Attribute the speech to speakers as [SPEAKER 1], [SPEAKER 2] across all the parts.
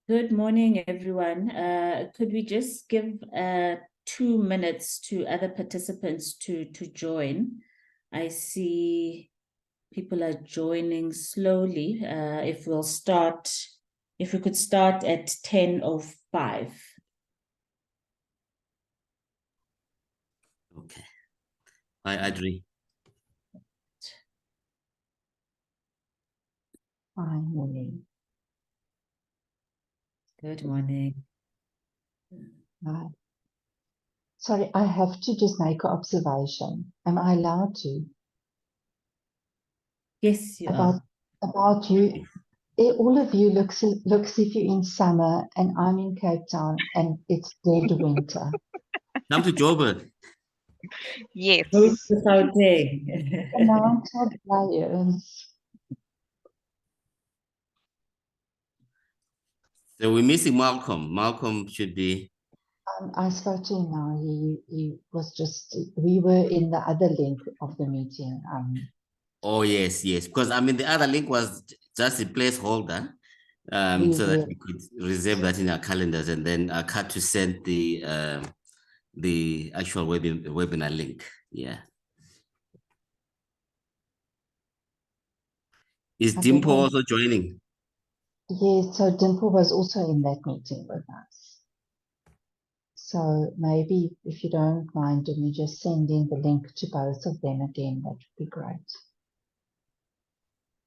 [SPEAKER 1] Good morning, everyone. Could we just give 2 minutes to other participants to join? I see people are joining slowly. If we could start at 10:05.
[SPEAKER 2] Okay. Hi, Adri.
[SPEAKER 3] Hi, morning.
[SPEAKER 1] Good morning.
[SPEAKER 3] Hi. Sorry, I have to just make an observation. Am I allowed to?
[SPEAKER 1] Yes, you are.
[SPEAKER 3] About you. All of you looks if you're in summer and I'm in Cape Town and it's dead winter.
[SPEAKER 2] Come to Joburg.
[SPEAKER 4] Yes.
[SPEAKER 1] Without day.
[SPEAKER 3] Amount of layers.
[SPEAKER 2] So we're missing Malcolm. Malcolm should be.
[SPEAKER 3] I spoke to him now. He was just, we were in the other link of the meeting.
[SPEAKER 2] Oh, yes. Because I mean, the other link was just a placeholder, so that we could reserve that in our calendars and then cut to send the actual webinar link. Yeah. Is Dimpo also joining?
[SPEAKER 3] Yes, so Dimple was also in that meeting with us. So maybe if you don't mind, can you just send in the link to both of them again? That would be great.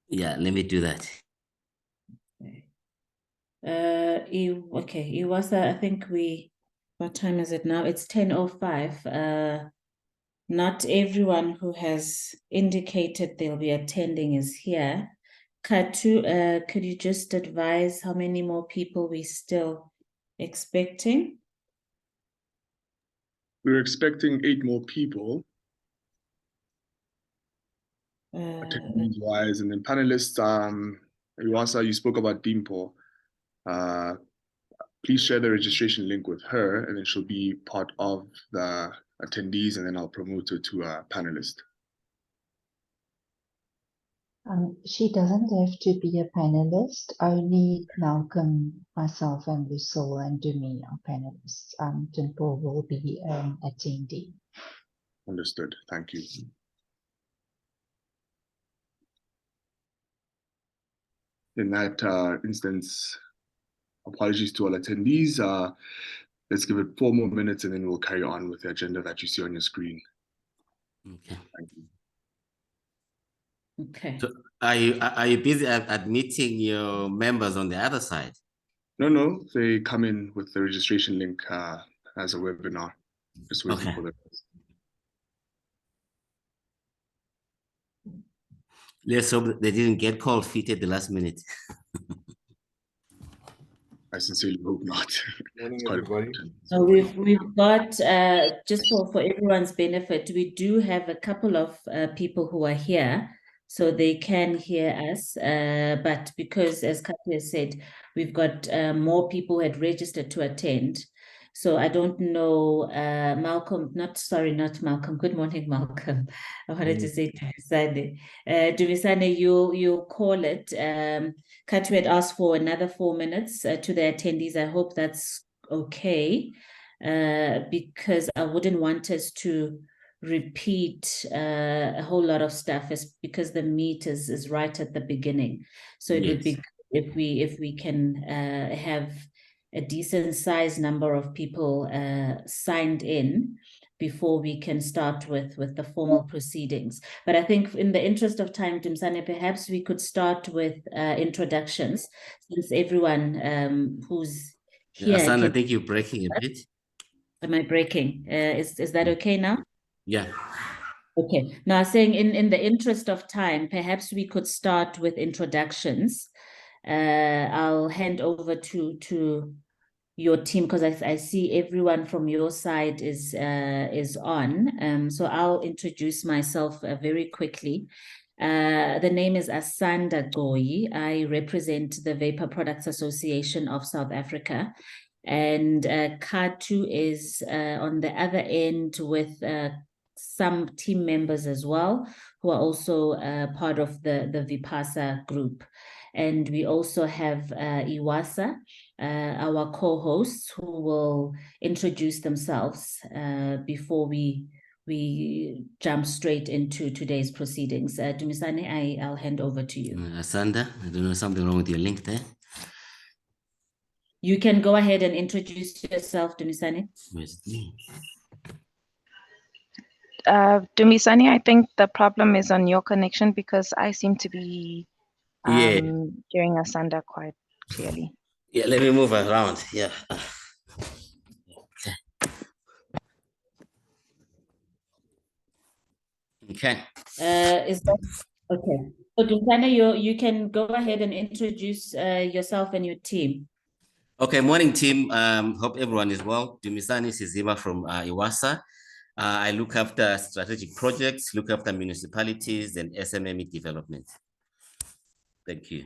[SPEAKER 2] Yeah, let me do that.
[SPEAKER 1] Okay, eWASA, I think what time is it now? It's 10:05. Not everyone who has indicated they'll be attending is here. Katu, could you just advise how many more people we're still expecting?
[SPEAKER 5] We're expecting 8 more people. Attendees-wise, and then panelists, eWASA, you spoke about Dimpo. Please share the registration link with her, and then she'll be part of the attendees, and then I'll promote her to a panelist.
[SPEAKER 3] She doesn't have to be a panelist. Only Malcolm, myself, and Lucille and Dumi are panelists. Dimple will be an attendee.
[SPEAKER 5] Understood. Thank you. In that instance, apologies to all attendees. Let's give it 4 more minutes and then we'll carry on with the agenda that you see on your screen.
[SPEAKER 2] Okay.
[SPEAKER 5] Thank you.
[SPEAKER 1] Okay.
[SPEAKER 2] So are you busy admitting your members on the other side?
[SPEAKER 5] No, they come in with the registration link as a webinar. Just waiting for them.
[SPEAKER 2] Let's hope they didn't get cold feet at the last minute.
[SPEAKER 5] I sincerely hope not.
[SPEAKER 6] Morning, everybody.
[SPEAKER 1] So we've got, just for everyone's benefit, we do have a couple of people who are here, so they can hear us. But because, as Katya said, we've got more people who had registered to attend. So I don't know, Malcolm, not Malcolm. Good morning, Malcolm. I wanted to say Dumisane. Dumisane, you'll call it. Katya had asked for another 4 minutes to the attendees. I hope that's okay, because I wouldn't want us to repeat a whole lot of stuff, because the meat is right at the beginning. So it would be good if we can have a decent size number of people signed in before we can start with the formal proceedings. But I think in the interest of time, Dimsane, perhaps we could start with introductions, since everyone who's here.
[SPEAKER 2] Hassan, I think you're breaking a bit.
[SPEAKER 1] Am I breaking? Is that okay now?
[SPEAKER 2] Yeah.
[SPEAKER 1] Okay. Now, saying in the interest of time, perhaps we could start with introductions. I'll hand over to your team, because I see everyone from your side is on. So I'll introduce myself very quickly. The name is Asanda Goyi. I represent the Vapor Products Association of South Africa. And Katu is on the other end with some team members as well, who are also part of the VPASA group. And we also have eWASA, our co-hosts who will introduce themselves before we jump straight into today's proceedings. Dumisani, I'll hand over to you.
[SPEAKER 2] Asanda, I don't know, something wrong with your link there.
[SPEAKER 1] You can go ahead and introduce yourself, Dumisani.
[SPEAKER 2] Where's the
[SPEAKER 4] Dumisani, I think the problem is on your connection because I seem to be hearing Asanda quite clearly.
[SPEAKER 2] Yeah, let me move around. Yeah. Okay.
[SPEAKER 1] Is that okay? So, Dumisani, you can go ahead and introduce yourself and your team.
[SPEAKER 2] Okay, morning team. Hope everyone is well. Dumisani Siziba from eWASA. I look after strategic projects, look after municipalities and SMME development. Thank you.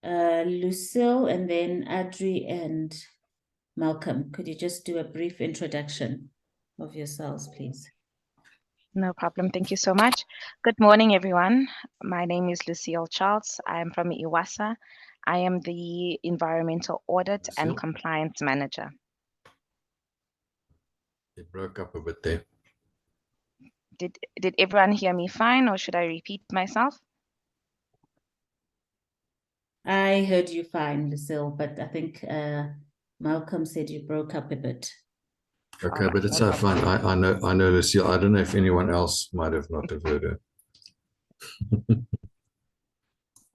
[SPEAKER 1] Lucille, and then Adri and Malcolm. Could you just do a brief introduction of yourselves, please?
[SPEAKER 4] No problem. Thank you so much. Good morning, everyone. My name is Lucille Charles. I am from eWASA. I am the Environmental Audit and Compliance Manager.
[SPEAKER 6] It broke up a bit there.
[SPEAKER 4] Did everyone hear me fine, or should I repeat myself?
[SPEAKER 1] I heard you fine, Lucille, but I think Malcolm said you broke up a bit.
[SPEAKER 6] Okay, but it's so fun. I know Lucille. I don't know if anyone else might have not have heard her.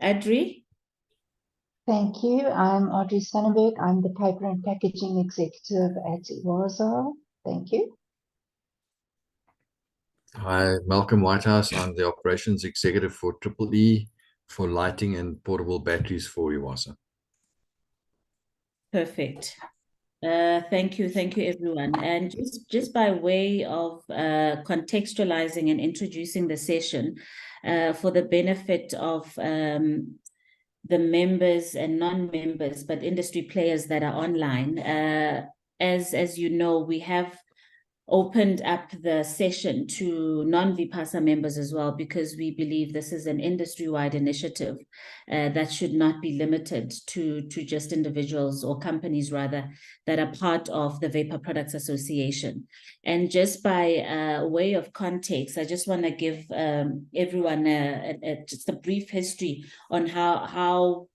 [SPEAKER 1] Adri?
[SPEAKER 3] Thank you. I'm Audrey Sonnenberg. I'm the Paper and Packaging Executive at eWASA. Thank you.
[SPEAKER 6] Hi, Malcolm Whitehouse. I'm the Operations Executive for EEE for lighting and portable batteries for eWASA.
[SPEAKER 1] Perfect. Thank you, everyone. And just by way of contextualizing and introducing the session for the benefit of the members and non-members, but industry players that are online, as you know, we have opened up the session to non-VPASA members as well, because we believe this is an industry-wide initiative that should not be limited to just individuals or companies, rather, that are part of the Vapor Products Association. And just by way of context, I just want to give everyone just a brief history on how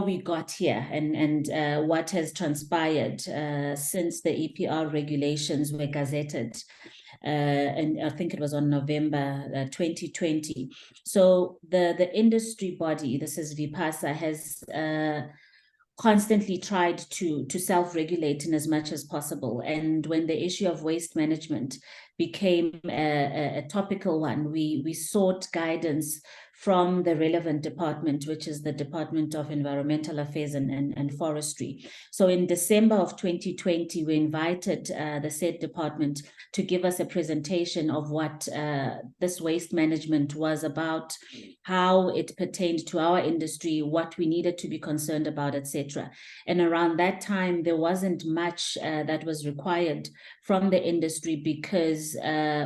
[SPEAKER 1] we got here and what has transpired since the EPR regulations were gazetted. And I think it was on November 2020. So the industry body, this is VPASA, has constantly tried to self-regulate in as much as possible. And when the issue of waste management became a topical one, we sought guidance from the relevant department, which is the Department of Environmental Affairs and Forestry. So in December of 2020, we invited the said department to give us a presentation of what this waste management was about, how it pertained to our industry, what we needed to be concerned about, etc. And around that time, there wasn't much that was required from the industry because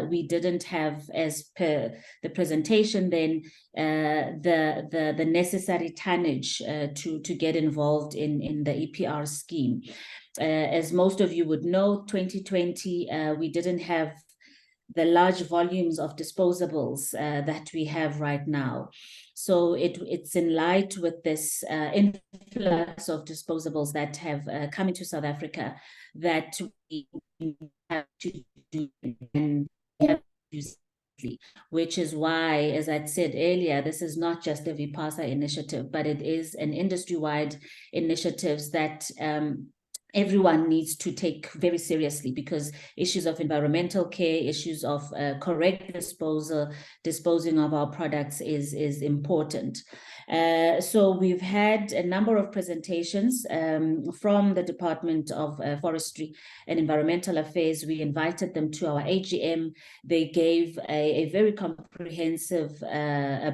[SPEAKER 1] we didn't have, as per the presentation then, the necessary tonnage to get involved in the EPR scheme. As most of you would know, 2020, we didn't have the large volumes of disposables that we have right now. So it's in light with this influx of disposables that have come into South Africa that we have to do, and which is why, as I said earlier, this is not just a VPASA initiative, but it is an industry-wide initiative that everyone needs to take very seriously, because issues of environmental care, issues of correct disposing of our products is important. So we've had a number of presentations from the Department of Forestry and Environmental Affairs. We invited them to our AGM. They gave a very comprehensive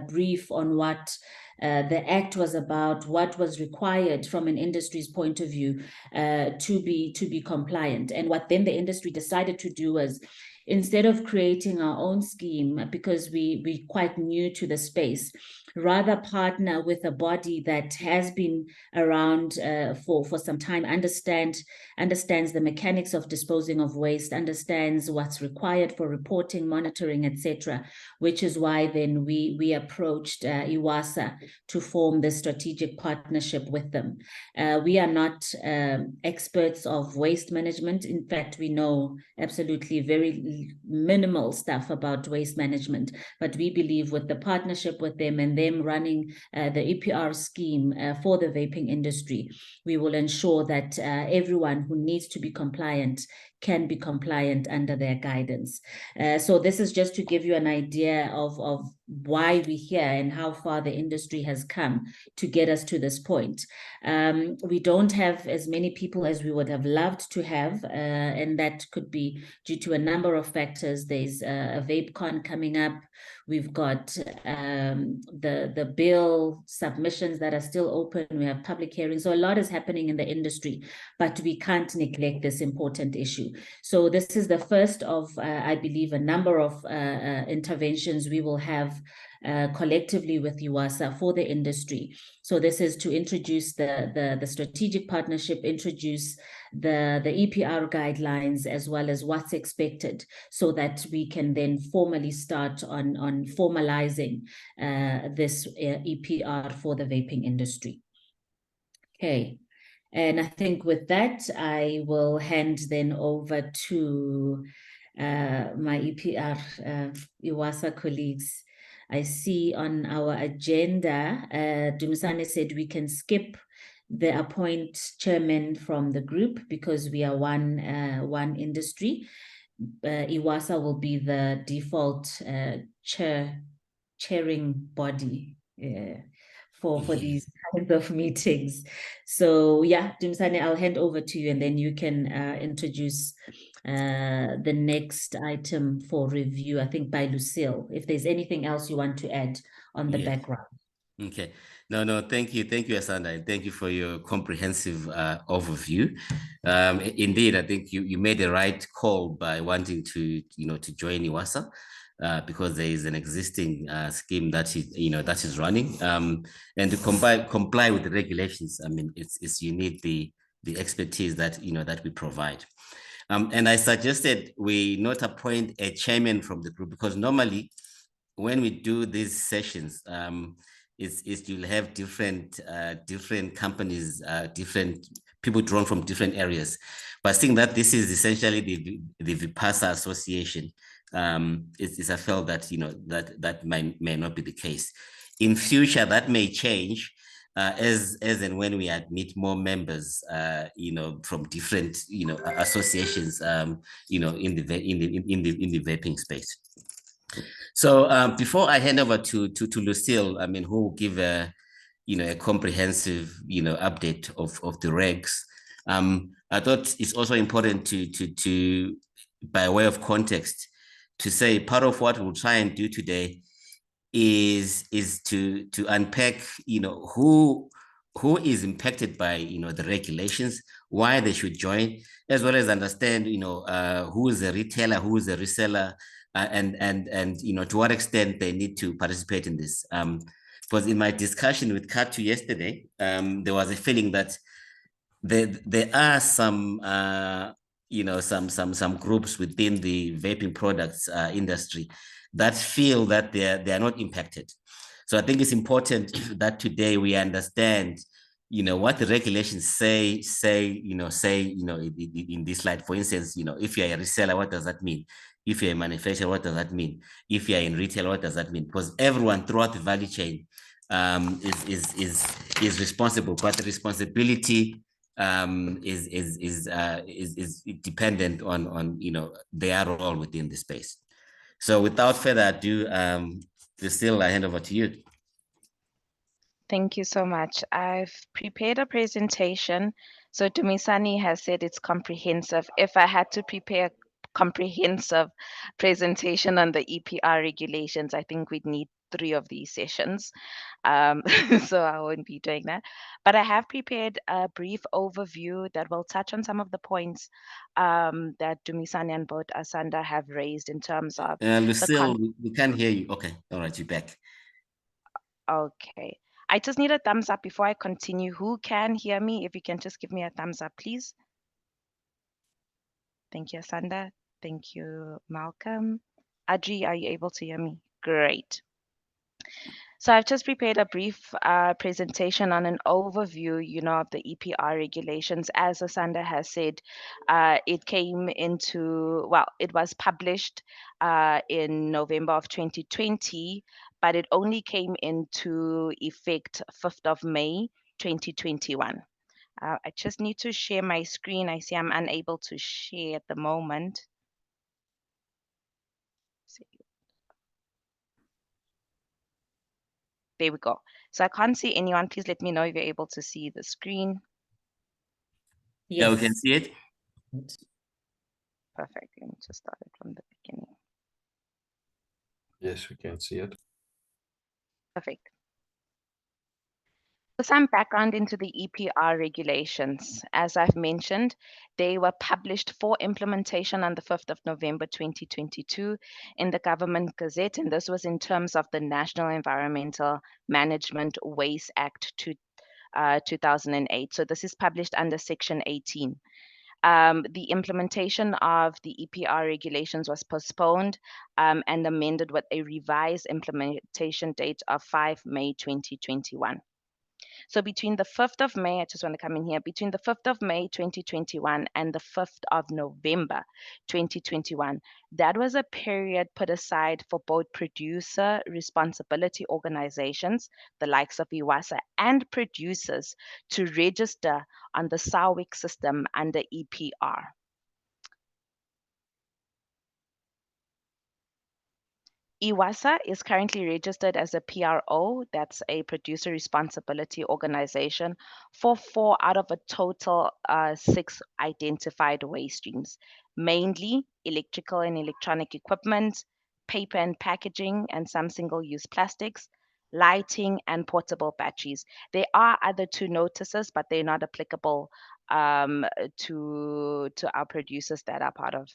[SPEAKER 1] brief on what the Act was about, what was required from an industry's point of view to be compliant. And what then the industry decided to do was instead of creating our own scheme, because we're quite new to the space, rather partner with a body that has been around for some time, understands the mechanics of disposing of waste, understands what's required for reporting, monitoring, etc., which is why then we approached eWASA to form this strategic partnership with them. We are not experts of waste management. In fact, we know absolutely very minimal stuff about waste management, but we believe with the partnership with them and them running the EPR scheme for the vaping industry, we will ensure that everyone who needs to be compliant can be compliant under their guidance. So this is just to give you an idea of why we're here and how far the industry has come to get us to this point. We don't have as many people as we would have loved to have, and that could be due to a number of factors. There's a VapeCon coming up. We've got the bill submissions that are still open. We have public hearings. So a lot is happening in the industry, but we can't neglect this important issue. So this is the first of, I believe, a number of interventions we will have collectively with eWASA for the industry. So this is to introduce the strategic partnership, introduce the EPR guidelines, as well as what's expected, so that we can then formally start on formalizing this EPR for the vaping industry. Okay. And I think with that, I will hand then over to my EPR eWASA colleagues. I see on our agenda, Dumisani said we can skip the appoint chairman from the group because we are one industry. eWASA will be the default chairing body for these kinds of meetings. So yeah, Dumisani, I'll hand over to you, and then you can introduce the next item for review, I think by Lucille, if there's anything else you want to add on the background.
[SPEAKER 2] Okay. No, thank you, Asanda, and thank you for your comprehensive overview. Indeed, I think you made the right call by wanting to join eWASA, because there is an existing scheme that is running, and to comply with the regulations. I mean, it's you need the expertise that we provide. And I suggested we not appoint a chairman from the group, because normally when we do these sessions, you'll have different companies, different people drawn from different areas. But seeing that this is essentially the VPASA association, I felt that that may not be the case. In future, that may change as and when we admit more members, from different associations, in the vaping space. So before I hand over to Lucille, I mean, who will give a comprehensive update of the regs, I thought it's also important to by way of context, to say part of what we'll try and do today is to unpack who is impacted by the regulations, why they should join, as well as understand who is a retailer, who is a reseller, and to what extent they need to participate in this. Because in my discussion with Katu yesterday, there was a feeling that there are some some groups within the vaping products industry that feel that they are not impacted. So I think it's important that today we understand what the regulations say in this slide. For instance, if you're a reseller, what does that mean? If you're a manufacturer, what does that mean? If you're in retail, what does that mean? Because everyone throughout the value chain is responsible, but the responsibility is dependent on their role within the space. So without further ado, Lucille, I hand over to you.
[SPEAKER 4] Thank you so much. I've prepared a presentation. So Dumisani has said it's comprehensive. If I had to prepare a comprehensive presentation on the EPR regulations, I think we'd need 3 of these sessions. So I won't be doing that. But I have prepared a brief overview that will touch on some of the points that Dumisani and both Asanda have raised in terms of
[SPEAKER 2] Lucille, we can't hear you. Okay, all right, you're back.
[SPEAKER 4] Okay. I just need a thumbs up before I continue. Who can hear me? If you can just give me a thumbs up, please. Thank you, Asanda. Thank you, Malcolm. Adri, are you able to hear me? Great. So I've just prepared a brief presentation on an overview, of the EPR regulations. As Asanda has said, it came into, well, it was published in November of 2020, but it only came into effect 5th of May, 2021. I just need to share my screen. I see I'm unable to share at the moment. There we go. So I can't see anyone. Please let me know if you're able to see the screen.
[SPEAKER 2] Yes. Yeah, we can see it.
[SPEAKER 4] Perfect. Let me just start it from the beginning.
[SPEAKER 6] Yes, we can see it.
[SPEAKER 4] Perfect. So some background into the EPR regulations. As I've mentioned, they were published for implementation on the 5th of November 2022 in the Government Gazette, and this was in terms of the National Environmental Management Waste Act 2008. So this is published under Section 18. The implementation of the EPR regulations was postponed and amended with a revised implementation date of 5 May 2021. So between the 5th of May, I just want to come in here, between the 5th of May 2021 and the 5th of November 2021, that was a period put aside for both producer responsibility organizations, the likes of eWASA, and producers to register on the SAWIC system under EPR. eWASA is currently registered as a PRO, that's a producer responsibility organization, for 4 out of a total 6 identified waste streams, mainly electrical and electronic equipment, paper and packaging, and some single-use plastics, lighting, and portable batteries. There are other 2 notices, but they're not applicable to our producers that are part of,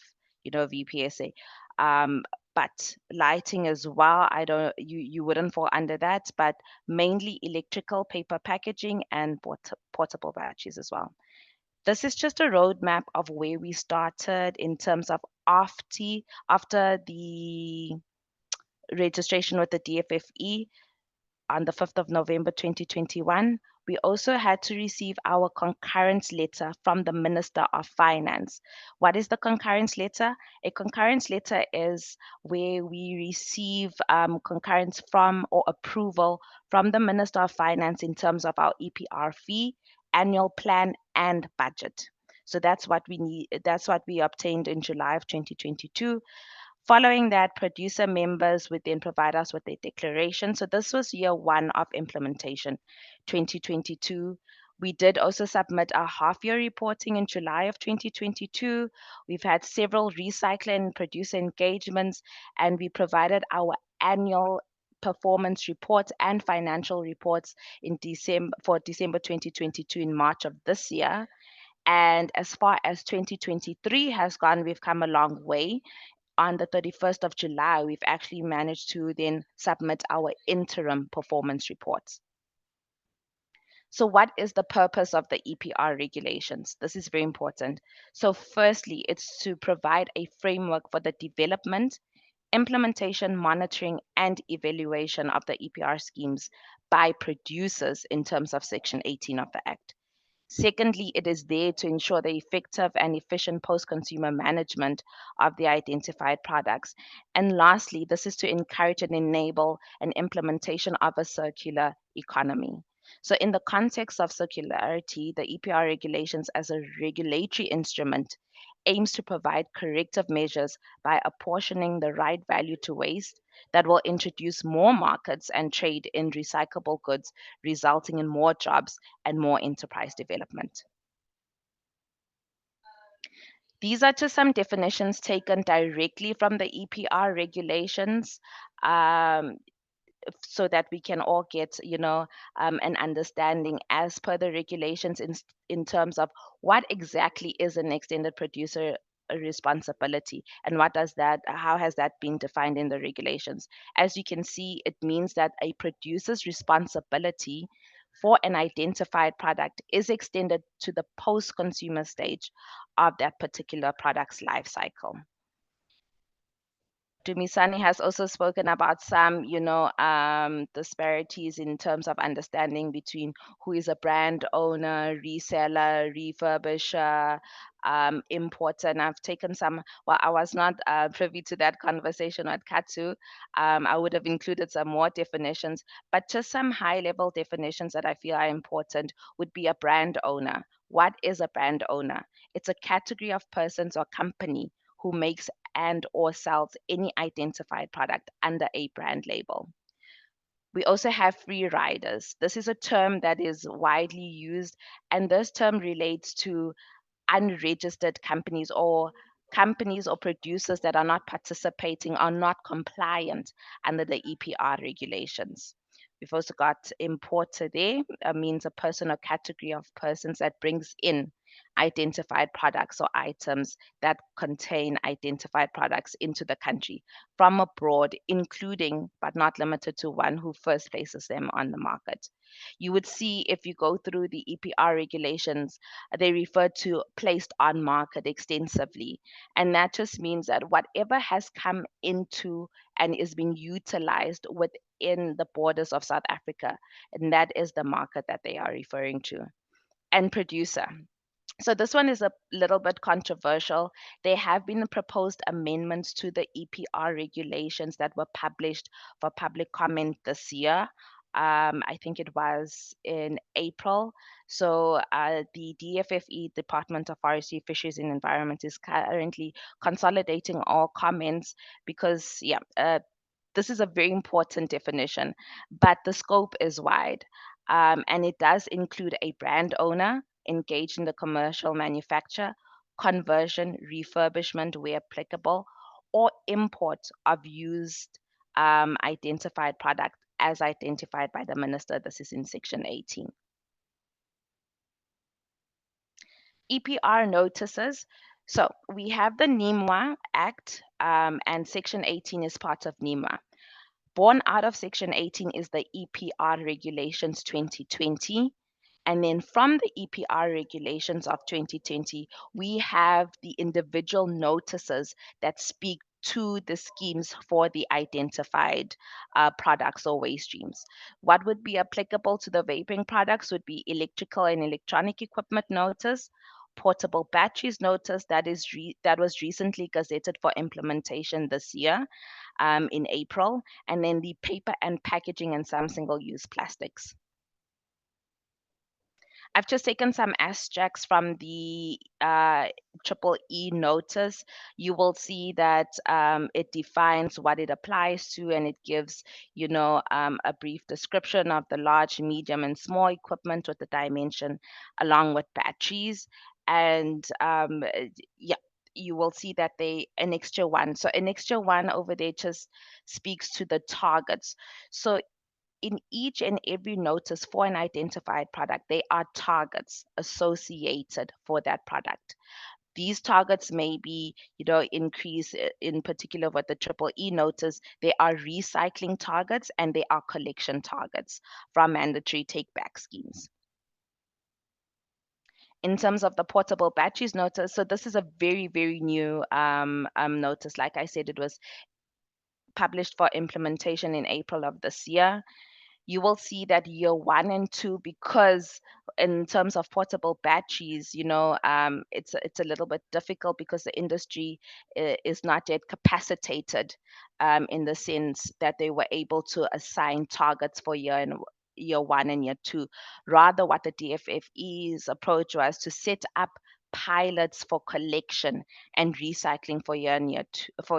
[SPEAKER 4] VPASA. But lighting as well, you wouldn't fall under that, but mainly electrical, paper packaging, and portable batteries as well. This is just a roadmap of where we started in terms of after the registration with the DFFE on the 5th of November 2021. We also had to receive our concurrence letter from the Minister of Finance. What is the concurrence letter? A concurrence letter is where we receive concurrence from or approval from the Minister of Finance in terms of our EPR fee, annual plan, and budget. So that's what we need. That's what we obtained in July of 2022. Following that, producer members would then provide us with a declaration. So this was year 1 of implementation, 2022. We did also submit our half-year reporting in July of 2022. We've had several recycler and producer engagements, and we provided our annual performance reports and financial reports in December 2022 in March of this year. And as far as 2023 has gone, we've come a long way. On the 31st of July, we've actually managed to then submit our interim performance reports. So what is the purpose of the EPR regulations? This is very important. So firstly, it's to provide a framework for the development, implementation, monitoring, and evaluation of the EPR schemes by producers in terms of Section 18 of the Act. Secondly, it is there to ensure the effective and efficient post-consumer management of the identified products. And lastly, this is to encourage and enable an implementation of a circular economy. So in the context of circularity, the EPR regulations as a regulatory instrument aims to provide corrective measures by apportioning the right value to waste that will introduce more markets and trade in recyclable goods, resulting in more jobs and more enterprise development. These are just some definitions taken directly from the EPR regulations. so that we can all get, an understanding as per the regulations in terms of what exactly is an extended producer responsibility, and how has that been defined in the regulations. As you can see, it means that a producer's responsibility for an identified product is extended to the post-consumer stage of that particular product's life cycle. Dumisani has also spoken about some, disparities in terms of understanding between who is a brand owner, reseller, refurbisher, importer. And I've taken some, well, I was not privy to that conversation at Katsu. I would have included some more definitions, but just some high level definitions that I feel are important would be a brand owner. What is a brand owner? It's a category of persons or company who makes and or sells any identified product under a brand label. We also have free riders. This is a term that is widely used, and this term relates to unregistered companies or producers that are not participating, are not compliant under the EPR regulations. We've also got importer there, means a person or category of persons that brings in identified products or items that contain identified products into the country from abroad, including but not limited to one who first places them on the market. You would see if you go through the EPR regulations, they refer to placed on market extensively. And that just means that whatever has come into and is being utilized within the borders of South Africa, and that is the market that they are referring to. And producer. So this one is a little bit controversial. There have been proposed amendments to the EPR regulations that were published for public comment this year. I think it was in April. So the DFFE, Department of Forestry, Fisheries and Environment, is currently consolidating all comments because, this is a very important definition, but the scope is wide. And it does include a brand owner engaged in the commercial manufacture, conversion, refurbishment where applicable, or import of used identified product as identified by the minister. This is in section 18. EPR notices. So we have the NIMWA Act, and section 18 is part of NIMWA. Born out of section 18 is the EPR regulations 2020. And then from the EPR regulations of 2020, we have the individual notices that speak to the schemes for the identified products or waste streams. What would be applicable to the vaping products would be electrical and electronic equipment notice, portable batteries notice that was recently gazetted for implementation this year in April, and then the paper and packaging and some single-use plastics. I've just taken some abstracts from the Triple E notice. You will see that it defines what it applies to, and it gives, a brief description of the large, medium, and small equipment with the dimension, along with batteries. And you will see that Annexure 1. So Annexure 1 over there just speaks to the targets. So in each and every notice for an identified product, there are targets associated for that product. These targets may be, increase in particular with the Triple E notice. There are recycling targets and there are collection targets from mandatory take-back schemes. In terms of the portable batteries notice, so this is a very, very new notice. Like I said, it was published for implementation in April of this year. You will see that year 1 and 2, because in terms of portable batteries, it's a little bit difficult because the industry is not yet capacitated in the sense that they were able to assign targets for year 1 and year 2. Rather, what the DFFE's approach was to set up pilots for collection and recycling for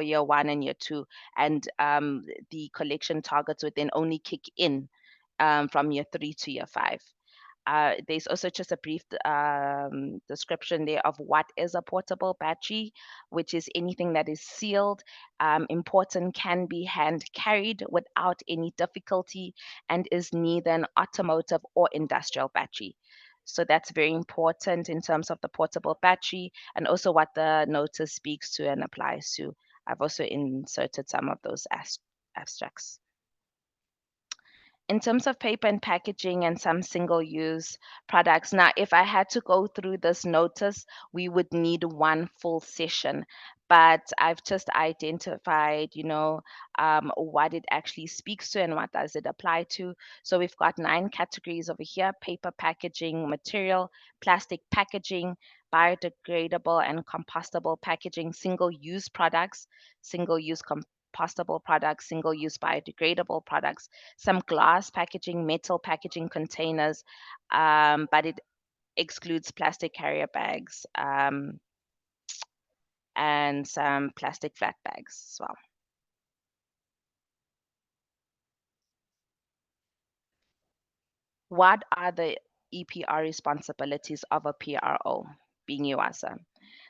[SPEAKER 4] year 1 and year 2, and the collection targets would then only kick in from year 3 to year 5. There's also just a brief description there of what is a portable battery, which is anything that is sealed, important, can be hand carried without any difficulty, and is neither an automotive or industrial battery. So that's very important in terms of the portable battery, and also what the notice speaks to and applies to. I've also inserted some of those abstracts. In terms of paper and packaging and some single-use products, now if I had to go through this notice, we would need one full session. But I've just identified, what it actually speaks to and what does it apply to. So we've got 9 categories over here: paper packaging material, plastic packaging, biodegradable and compostable packaging, single-use products, single-use compostable products, single-use biodegradable products, some glass packaging, metal packaging containers, but it excludes plastic carrier bags and some plastic flat bags as well. What are the EPR responsibilities of a PRO, being eWASA?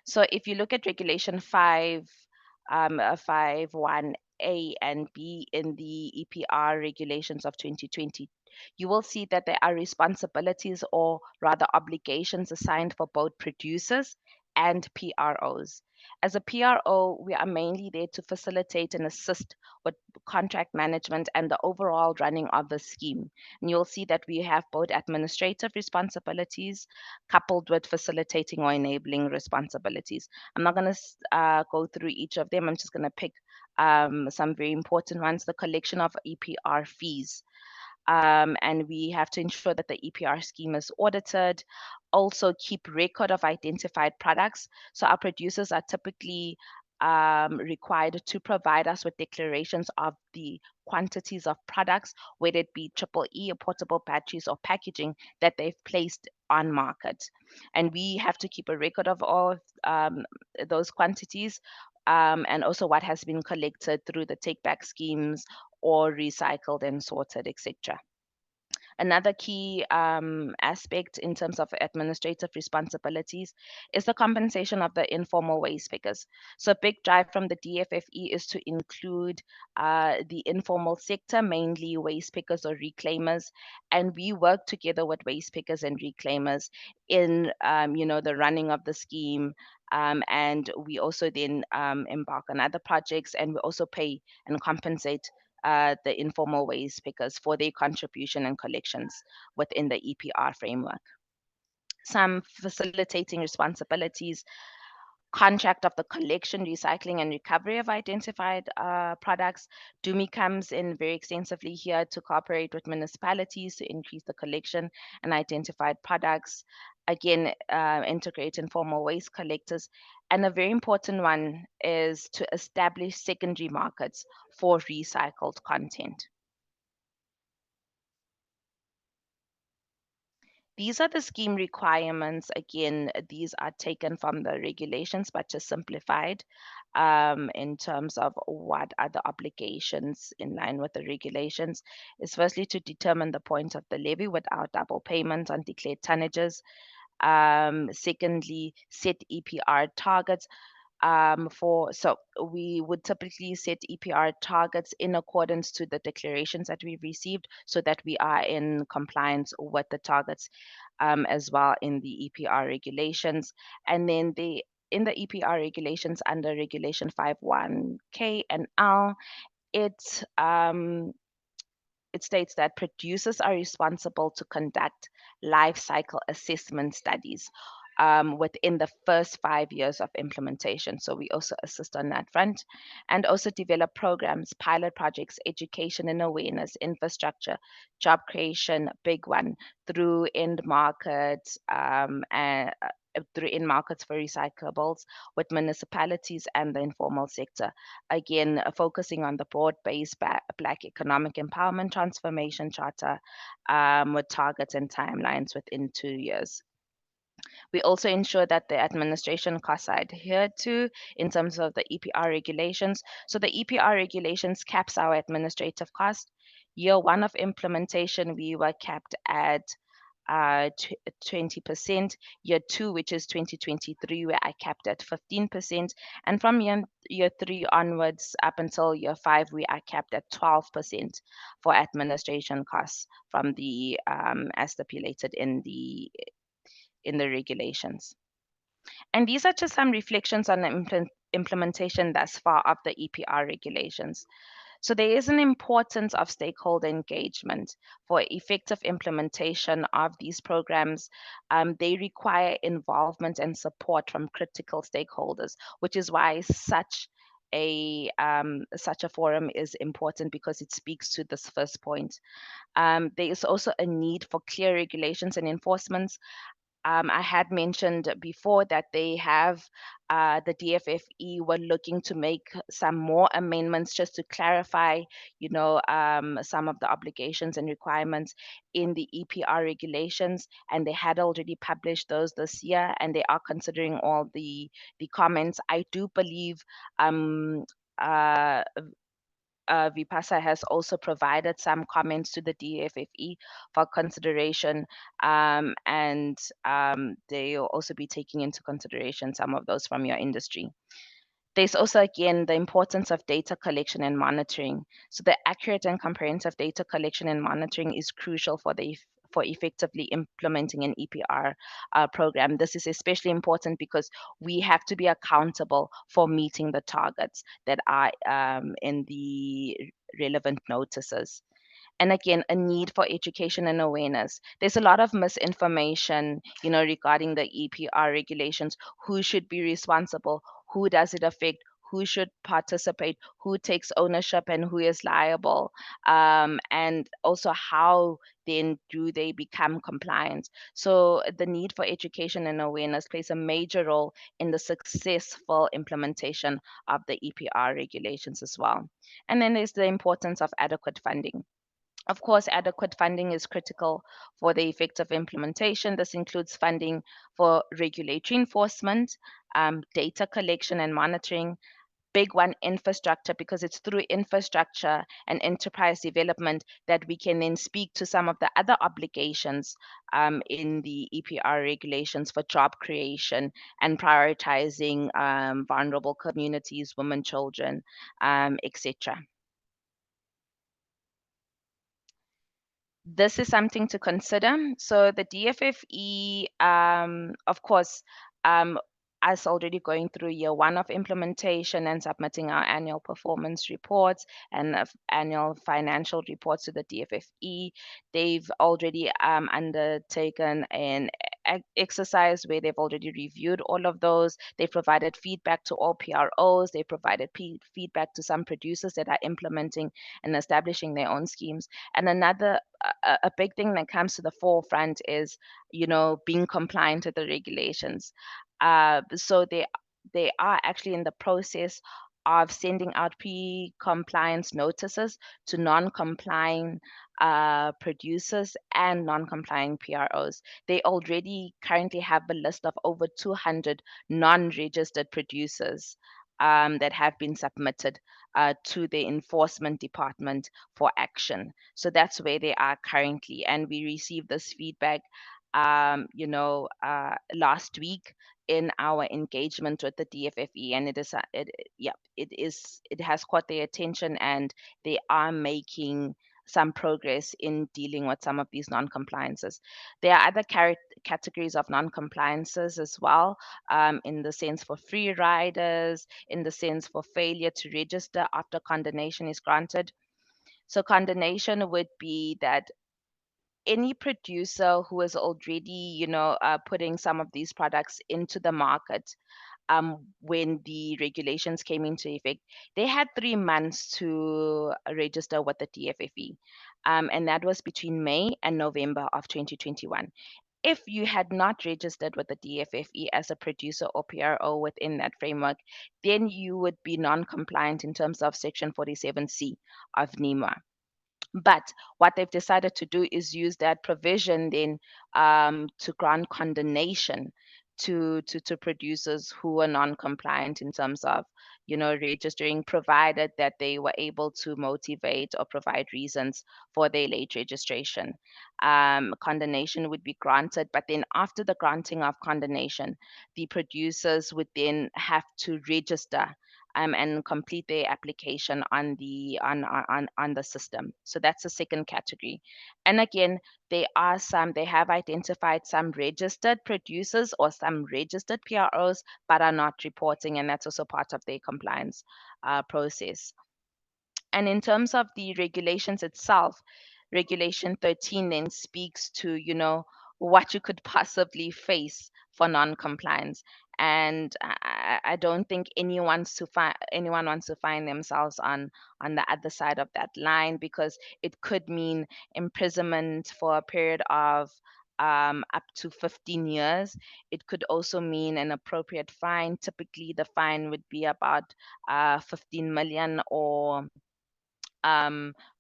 [SPEAKER 4] So if you look at Regulation 51A and B in the EPR regulations of 2020, you will see that there are responsibilities, or rather obligations, assigned for both producers and PROs. As a PRO, we are mainly there to facilitate and assist with contract management and the overall running of the scheme. And you'll see that we have both administrative responsibilities coupled with facilitating or enabling responsibilities. I'm not going to go through each of them. I'm just going to pick some very important ones. The collection of EPR fees. And we have to ensure that the EPR scheme is audited. Also keep record of identified products. So our producers are typically required to provide us with declarations of the quantities of products, whether it be EEE or portable batteries or packaging that they've placed on market. And we have to keep a record of all those quantities, and also what has been collected through the take-back schemes or recycled and sorted, etc. Another key aspect in terms of administrative responsibilities is the compensation of the informal waste pickers. So a big drive from the DFFE is to include the informal sector, mainly waste pickers or reclaimers, and we work together with waste pickers and reclaimers in the running of the scheme. And we also then embark on other projects, and we also pay and compensate the informal waste pickers for their contribution and collections within the EPR framework. Some facilitating responsibilities: contract of the collection, recycling, and recovery of identified products. DUMI comes in very extensively here to cooperate with municipalities to increase the collection and identified products. Again, integrate informal waste collectors. And a very important one is to establish secondary markets for recycled content. These are the scheme requirements. Again, these are taken from the regulations, but just simplified in terms of what are the obligations in line with the regulations. Is firstly to determine the point of the levy without double payment on declared tonnages. Secondly, set EPR targets. So we would typically set EPR targets in accordance to the declarations that we've received, so that we are in compliance with the targets as well in the EPR regulations. And then in the EPR regulations under Regulation 51K and L, it states that producers are responsible to conduct life cycle assessment studies within the first 5 years of implementation. So we also assist on that front, and also develop programs, pilot projects, education and awareness, infrastructure, job creation, big one, through end markets for recyclables with municipalities and the informal sector. Again, focusing on the broad-based Black economic empowerment transformation charter with targets and timelines within 2 years. We also ensure that the administration costs are adhered to in terms of the EPR regulations. So the EPR regulations caps our administrative cost. Year 1 of implementation, we were capped at 20%. Year 2, which is 2023, where I capped at 15%. And from year 3 onwards up until year 5, we are capped at 12% for administration costs from the as stipulated in the regulations. And these are just some reflections on the implementation thus far of the EPR regulations. So there is an importance of stakeholder engagement for effective implementation of these programs. They require involvement and support from critical stakeholders, which is why such a forum is important, because it speaks to this first point. There is also a need for clear regulations and enforcements. I had mentioned before that they have the DFFE were looking to make some more amendments just to clarify, some of the obligations and requirements in the EPR regulations, and they had already published those this year, and they are considering all the comments. I do believe VPASA has also provided some comments to the DFFE for consideration, and they'll also be taking into consideration some of those from your industry. There's also, again, the importance of data collection and monitoring. So the accurate and comprehensive data collection and monitoring is crucial for effectively implementing an EPR program. This is especially important because we have to be accountable for meeting the targets that are in the relevant notices. And again, a need for education and awareness. There's a lot of misinformation, regarding the EPR regulations. Who should be responsible? Who does it affect? Who should participate? Who takes ownership and who is liable? And also, how then do they become compliant? So the need for education and awareness plays a major role in the successful implementation of the EPR regulations as well. And then there's the importance of adequate funding. Of course, adequate funding is critical for the effective implementation. This includes funding for regulatory enforcement, data collection and monitoring. Big one, infrastructure, because it's through infrastructure and enterprise development that we can then speak to some of the other obligations in the EPR regulations for job creation and prioritizing vulnerable communities, women, children, etc. This is something to consider. So the DFFE, of course, us already going through year 1 of implementation and submitting our annual performance reports and annual financial reports to the DFFE. They've already undertaken an exercise where they've already reviewed all of those. They provided feedback to all PROs. They provided feedback to some producers that are implementing and establishing their own schemes. And another a big thing that comes to the forefront is, being compliant with the regulations. So they are actually in the process of sending out pre-compliance notices to non-compliant producers and non-compliant PROs. They already currently have a list of over 200 non-registered producers that have been submitted to the enforcement department for action. So that's where they are currently. And we received this feedback, last week in our engagement with the DFFE, and it has caught their attention, and they are making some progress in dealing with some of these non-compliances. There are other categories of non-compliances as well, in the sense for free riders, in the sense for failure to register after condemnation is granted. So condemnation would be that any producer who is already, putting some of these products into the market, when the regulations came into effect, they had 3 months to register with the DFFE, and that was between May and November of 2021. If you had not registered with the DFFE as a producer or PRO within that framework, then you would be non-compliant in terms of Section 47C of NEMA. But what they've decided to do is use that provision then to grant condemnation to producers who are non-compliant in terms of, registering, provided that they were able to motivate or provide reasons for their late registration. Condonation would be granted, but then after the granting of condonation, the producers would then have to register and complete their application on the system. So that's the second category. And again, they have identified some registered producers or some registered PROs, but are not reporting, and that's also part of their compliance process. And in terms of the regulations itself, Regulation 13 then speaks to, what you could possibly face for non-compliance. And I don't think anyone wants to find themselves on the other side of that line, because it could mean imprisonment for a period of up to 15 years. It could also mean an appropriate fine. Typically, the fine would be about 15 million, or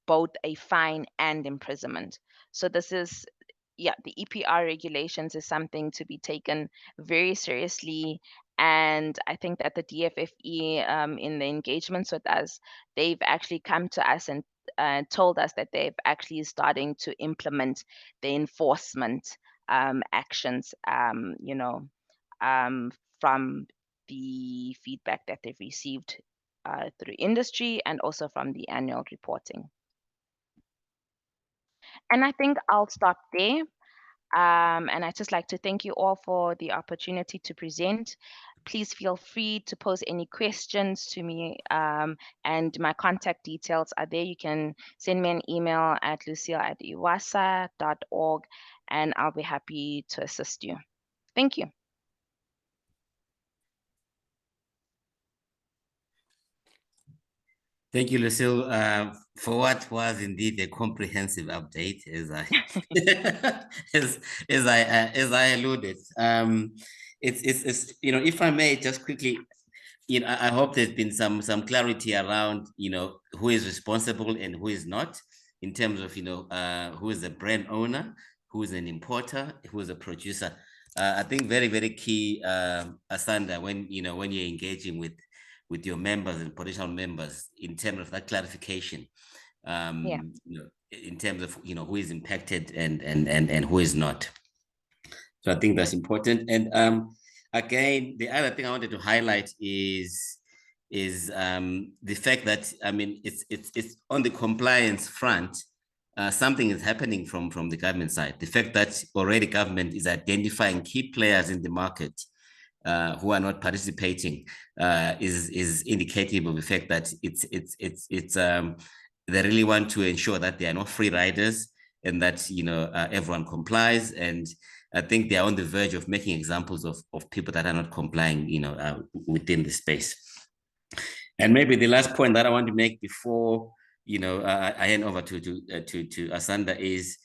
[SPEAKER 4] both a fine and imprisonment. So this is, the EPR regulations is something to be taken very seriously. And I think that the DFFE, in the engagements with us, they've actually come to us and told us that they've actually starting to implement the enforcement actions, from the feedback that they've received through industry and also from the annual reporting. And I think I'll stop there. And I'd just like to thank you all for the opportunity to present. Please feel free to pose any questions to me, and my contact details are there. You can send me an email at lucille@ewasa.org, and I'll be happy to assist you. Thank you.
[SPEAKER 2] Thank you, Lucille, for what was indeed a comprehensive update, as I as I alluded. It's if I may just quickly, I hope there's been some clarity around who is responsible and who is not, in terms of who is a brand owner, who is an importer, who is a producer. I think very, very key, Asanda, when when you're engaging with your members and potential members, in terms of that clarification, in terms of who is impacted and who is not. So I think that's important. And again, the other thing I wanted to highlight is the fact that, I mean, it's on the compliance front. Something is happening from the government side. The fact that already government is identifying key players in the market who are not participating is indicative of the fact that they really want to ensure that there are no free riders, and that everyone complies. And I think they are on the verge of making examples of people that are not complying, within the space. And maybe the last point that I want to make before I hand over to Asanda is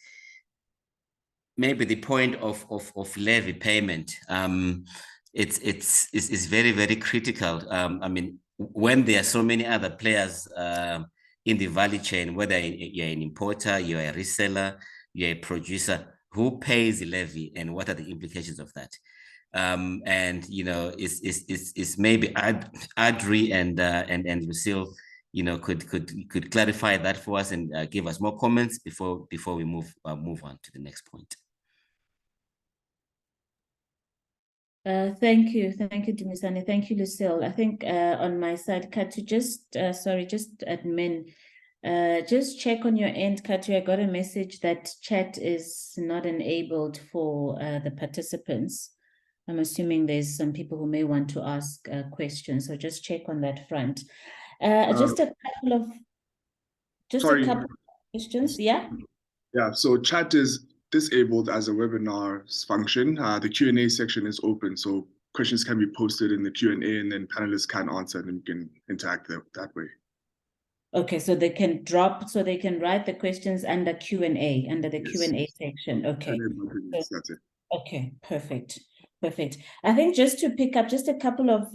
[SPEAKER 2] maybe the point of levy payment. It's very, very critical. I mean, when there are so many other players in the value chain, whether you're an importer, you're a reseller, you're a producer, who pays the levy and what are the implications of that? And it's maybe Adri and Lucille, could clarify that for us and give us more comments before we move on to the next point.
[SPEAKER 1] Thank you, Dumisani. Thank you, Lucille. I think on my side, Katu, just admin, just check on your end, Katu. I got a message that chat is not enabled for the participants. I'm assuming there's some people who may want to ask questions, so just check on that front. Just a couple of questions, yeah?
[SPEAKER 5] Yeah, so chat is disabled as a webinar function. The Q&A section is open, so questions can be posted in the Q&A, and then panelists can answer, and we can interact that way.
[SPEAKER 1] Okay, so they can write the questions under Q&A, under the
[SPEAKER 5] Yes.
[SPEAKER 1] Q&A section. Okay.
[SPEAKER 5] That's it.
[SPEAKER 1] Okay, perfect. I think just to pick up just a couple of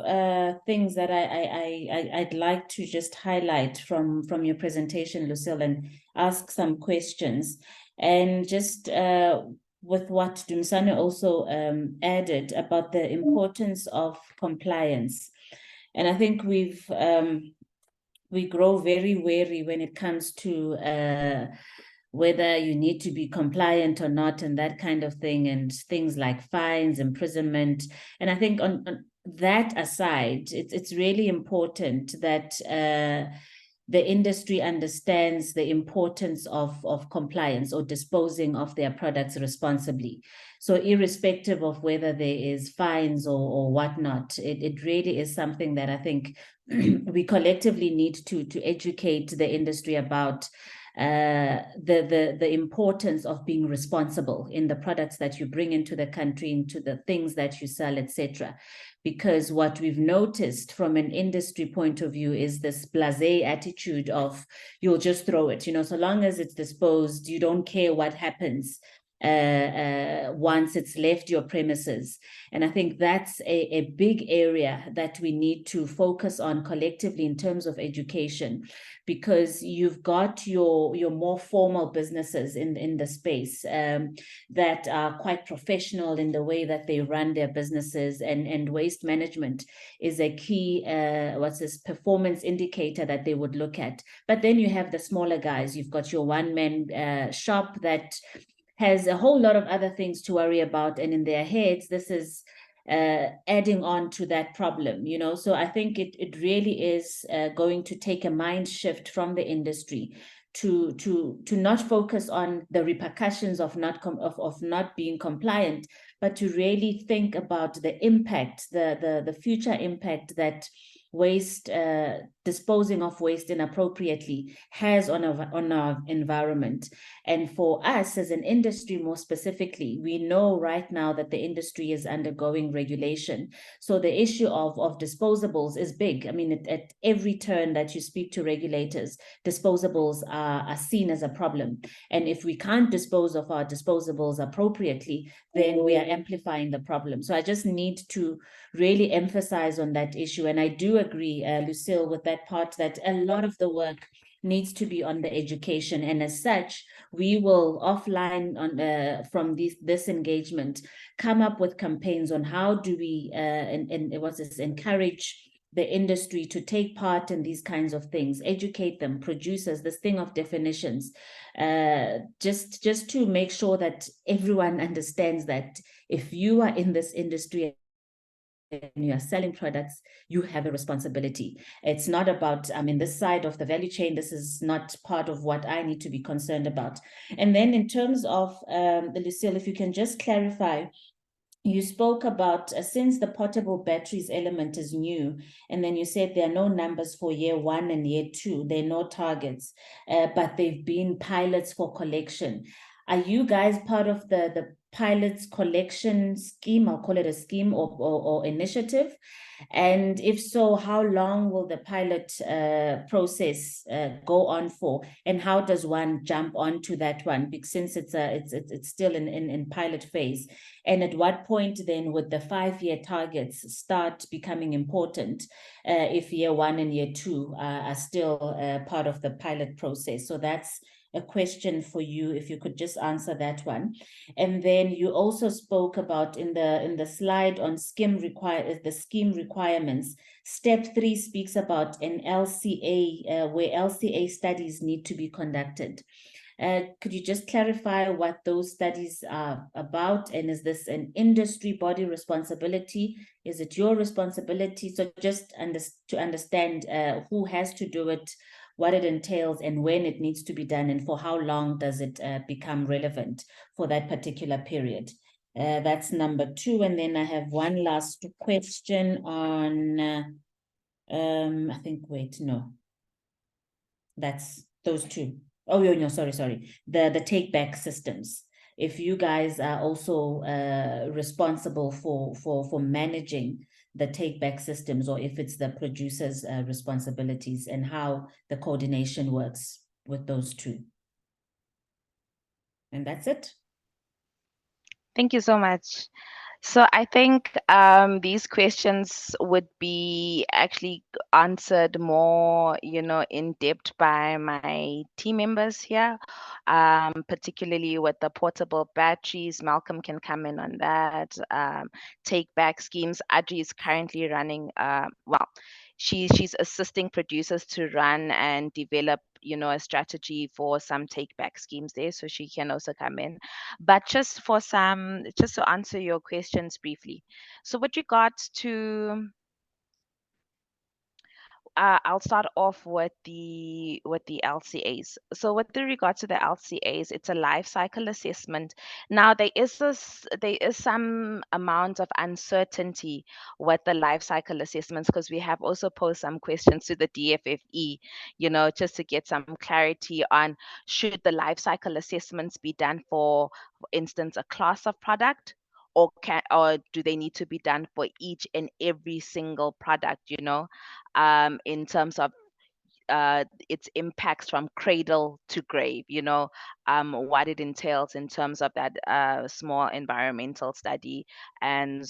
[SPEAKER 1] things that I'd like to just highlight from your presentation, Lucille, and ask some questions. And just with what Dumisani also added about the importance of compliance. And I think we grow very wary when it comes to whether you need to be compliant or not, and that kind of thing, and things like fines, imprisonment. And I think on that aside, it's really important that the industry understands the importance of compliance or disposing of their products responsibly. So irrespective of whether there is fines or whatnot, it really is something that I think we collectively need to educate the industry about the importance of being responsible in the products that you bring into the country, into the things that you sell, etc. Because what we've noticed from an industry point of view is this blasé attitude of you'll just throw it, so long as it's disposed, you don't care what happens once it's left your premises. And I think that's a big area that we need to focus on collectively in terms of education, because you've got your more formal businesses in the space that are quite professional in the way that they run their businesses, and waste management is a key performance indicator that they would look at. But then you have the smaller guys. You've got your one-man shop that has a whole lot of other things to worry about, and in their heads this is adding on to that problem, So I think it really is going to take a mind shift from the industry to not focus on the repercussions of not being compliant, but to really think about the impact, the future impact that waste, disposing of waste inappropriately has on our environment. And for us as an industry, more specifically, we know right now that the industry is undergoing regulation. So the issue of disposables is big. I mean, at every turn that you speak to regulators, disposables are seen as a problem. And if we can't dispose of our disposables appropriately, then we are amplifying the problem. So I just need to really emphasize on that issue. And I do agree, Lucille, with that part, that a lot of the work needs to be on the education. And as such, we will offline from this engagement come up with campaigns on how do we encourage the industry to take part in these kinds of things, educate them, producers, this thing of definitions, just to make sure that everyone understands that if you are in this industry and you are selling products, you have a responsibility. It's not about, this side of the value chain, this is not part of what I need to be concerned about. And then in terms of, Lucille, if you can just clarify, you spoke about since the portable batteries element is new, and then you said there are no numbers for year 1 and year 2, there are no targets, but they've been pilots for collection. Are you guys part of the pilots collection scheme? I'll call it a scheme or initiative. And if so, how long will the pilot process go on for? And how does one jump onto that one? Because since it's still in pilot phase. And at what point then would the 5-year targets start becoming important if year 1 and year 2 are still part of the pilot process? So that's a question for you, if you could just answer that one. And then you also spoke about in the slide on scheme requirements. Step 3 speaks about an LCA, where LCA studies need to be conducted. Could you just clarify what those studies are about? And is this an industry body responsibility? Is it your responsibility? So just to understand who has to do it, what it entails, and when it needs to be done, and for how long does it become relevant for that particular period. That's number 2. And then I have one last question on, I think, that's those 2. Oh, no, sorry. The take back systems. If you guys are also responsible for managing the take back systems, or if it's the producer's responsibilities, and how the coordination works with those 2. And that's it.
[SPEAKER 4] Thank you so much. So I think these questions would be actually answered more, in depth by my team members here, particularly with the portable batteries. Malcolm can come in on that. Take back schemes. Audrey is currently running. Well, she's assisting producers to run and develop, a strategy for some take back schemes there, so she can also come in. But just to answer your questions briefly. So with regards to, I'll start off with the LCAs. So with the regards to the LCAs, it's a life cycle assessment. Now there is some amount of uncertainty with the life cycle assessments, because we have also posed some questions to the DFFE, just to get some clarity on, should the life cycle assessments be done for instance, a class of product, or do they need to be done for each and every single product, in terms of its impacts from cradle to grave, what it entails in terms of that small environmental study, and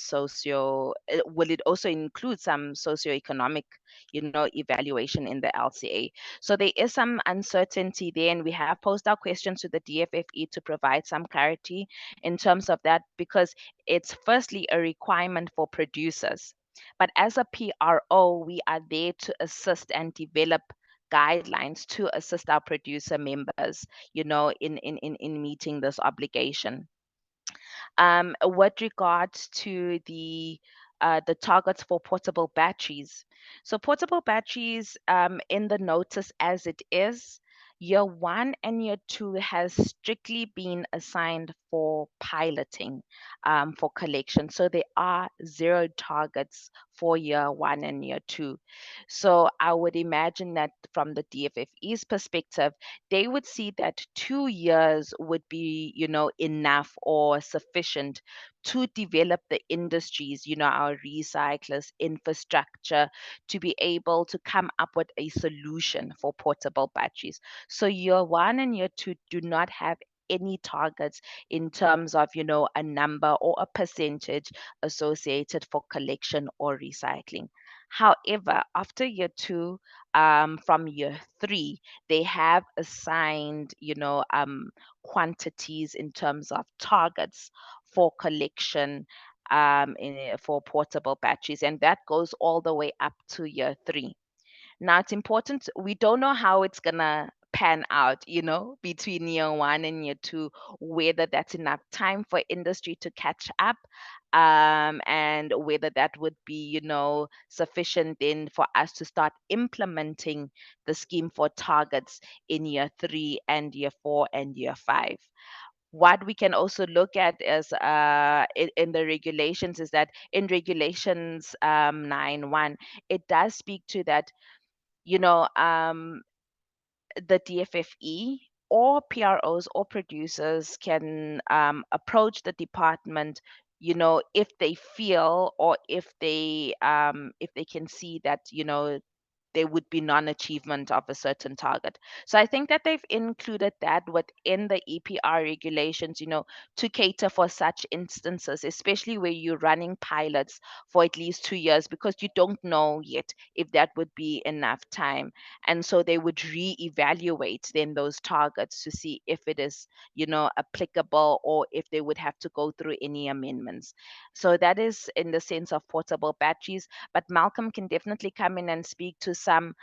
[SPEAKER 4] will it also include some socioeconomic, evaluation in the LCA. So there is some uncertainty there, and we have posed our questions to the DFFE to provide some clarity in terms of that, because it's firstly a requirement for producers. But as a PRO, we are there to assist and develop guidelines to assist our producer members, in meeting this obligation. With regards to the targets for portable batteries. So portable batteries, in the notice as it is, year 1 and year 2 has strictly been assigned for piloting, for collection. So there are 0 targets for year 1 and year 2. So I would imagine that from the DFFE's perspective, they would see that 2 years would be, enough or sufficient to develop the industries, our recyclers, infrastructure, to be able to come up with a solution for portable batteries. So year 1 and year 2 do not have any targets in terms of, a number or a percentage associated for collection or recycling. However, after year 2, from year 3, they have assigned, quantities in terms of targets for collection, for portable batteries, and that goes all the way up to year 3. Now, it's important, we don't know how it's gonna pan out, between year 1 and year 2, whether that's enough time for industry to catch up, and whether that would be, sufficient then for us to start implementing the scheme for targets in year 3 and year 4 and year 5. What we can also look at is, in the regulations, is that in regulations 9.1, it does speak to that, the DFFE or PROs or producers can approach the department, if they feel, or if they can see that, there would be non-achievement of a certain target. So I think that they've included that within the EPR regulations, to cater for such instances, especially where you're running pilots for at least 2 years, because you don't know yet if that would be enough time. And so they would reevaluate then those targets to see if it is, applicable, or if they would have to go through any amendments. So that is in the sense of portable batteries. But Malcolm can definitely come in and speak to some,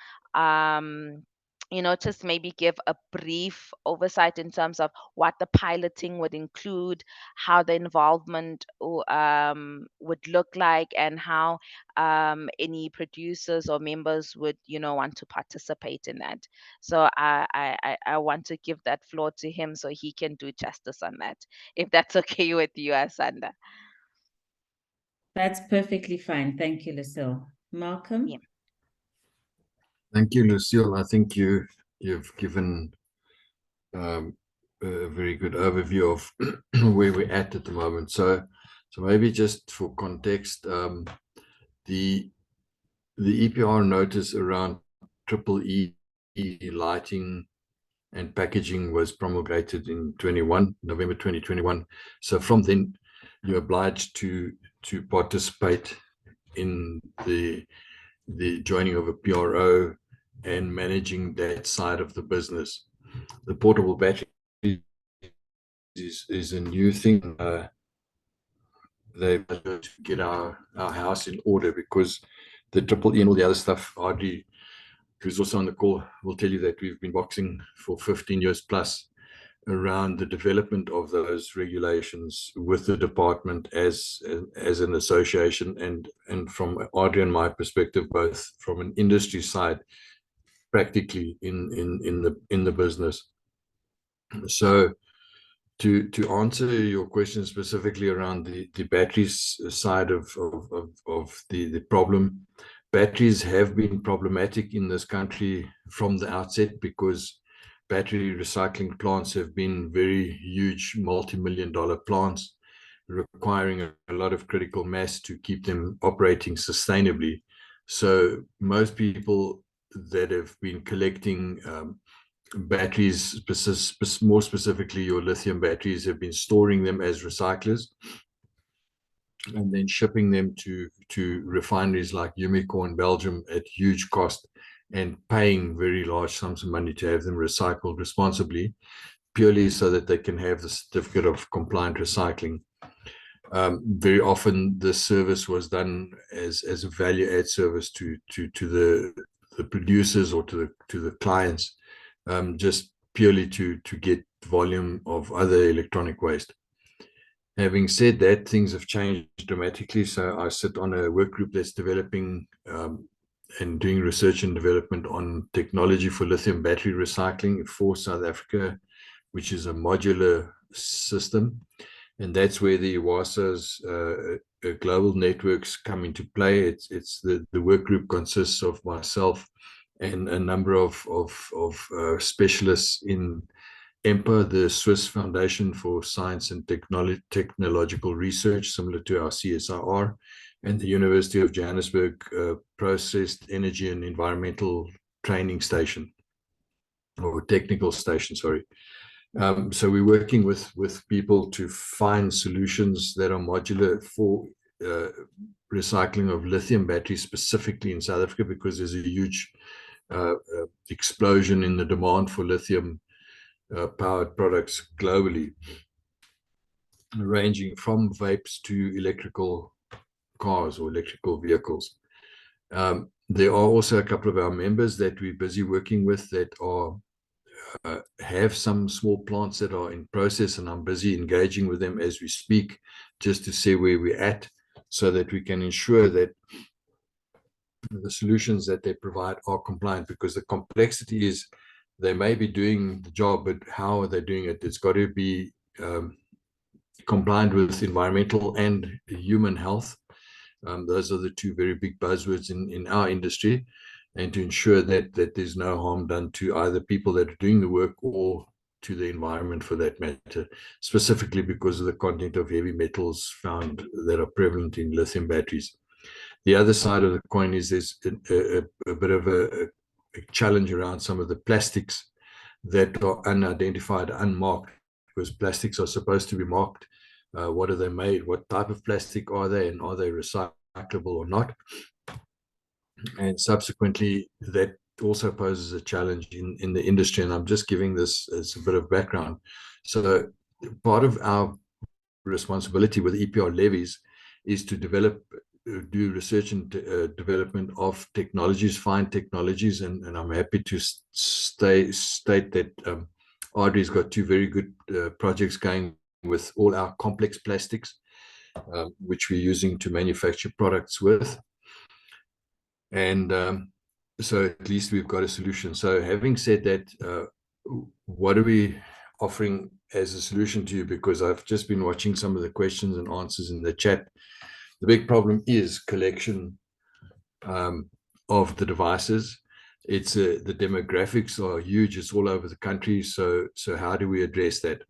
[SPEAKER 4] just maybe give a brief oversight in terms of what the piloting would include, how the involvement would look like, and how any producers or members would, want to participate in that. So I want to give that floor to him so he can do justice on that, if that's okay with you, Asanda.
[SPEAKER 1] That's perfectly fine. Thank you, Lucille. Malcolm?
[SPEAKER 4] Yeah.
[SPEAKER 6] Thank you, Lucille. I think you've given a very good overview of where we're at the moment. So maybe just for context, the EPR notice around EEE lighting and packaging was promulgated in November 2021. So from then, you're obliged to participate in the joining of a PRO and managing that side of the business. The portable battery is a new thing. They've got to get our house in order, because the EEE and all the other stuff, Audrey, who's also on the call, will tell you that we've been boxing for 15 years plus around the development of those regulations with the department as an association, and from Audrey and my perspective, both from an industry side, practically in the business. So to answer your question specifically around the batteries side of the problem, batteries have been problematic in this country from the outset, because battery recycling plants have been very huge, multi-million-dollar plants, requiring a lot of critical mass to keep them operating sustainably. So most people that have been collecting batteries, more specifically your lithium batteries, have been storing them as recyclers and then shipping them to refineries like Umicore in Belgium at huge cost, and paying very large sums of money to have them recycled responsibly, purely so that they can have the certificate of compliant recycling. Very often the service was done as a value add service to the producers or to the clients, just purely to get volume of other electronic waste. Having said that, things have changed dramatically. So I sit on a work group that's developing and doing research and development on technology for lithium battery recycling for South Africa, which is a modular system. And that's where the eWASA's global networks come into play. It's the work group consists of myself and a number of specialists in EMPA, the Swiss Foundation for Science and Technological Research, similar to our CSIR, and the University of Johannesburg Processed Energy and Environmental Training Station, or Technical Station, sorry. So we're working with people to find solutions that are modular for recycling of lithium batteries, specifically in South Africa, because there's a huge explosion in the demand for lithium powered products globally, ranging from vapes to electrical cars or electrical vehicles. There are also a couple of our members that we're busy working with that are have some small plants that are in process, and I'm busy engaging with them as we speak, just to see where we're at, so that we can ensure that the solutions that they provide are compliant, because the complexity is they may be doing the job, but how are they doing it? It's got to be compliant with environmental and human health. Those are the two very big buzzwords in our industry, and to ensure that there's no harm done to either people that are doing the work or to the environment for that matter, specifically because of the content of heavy metals found that are prevalent in lithium batteries. The other side of the coin is there's a bit of a challenge around some of the plastics that are unidentified, unmarked, because plastics are supposed to be marked. What are they made? What type of plastic are they? And are they recyclable or not? And subsequently, that also poses a challenge in the industry. And I'm just giving this as a bit of background. So part of our responsibility with EPR levies is to do research and development of technologies, find technologies, and I'm happy to state that Audrey's got two very good projects going with all our complex plastics, which we're using to manufacture products with. And so at least we've got a solution. So having said that, what are we offering as a solution to you? Because I've just been watching some of the questions and answers in the chat. The big problem is collection of the devices. It's the demographics are huge. It's all over the country. So how do we address that?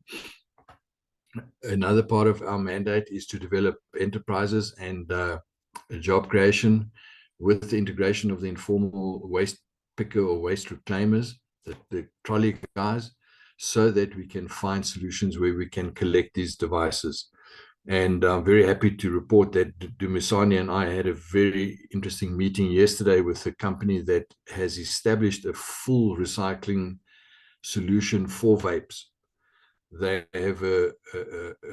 [SPEAKER 6] Another part of our mandate is to develop enterprises and job creation with the integration of the informal waste picker or waste reclaimers, the trolley guys, so that we can find solutions where we can collect these devices. And I'm very happy to report that Dumisani and I had a very interesting meeting yesterday with a company that has established a full recycling solution for vapes. They have a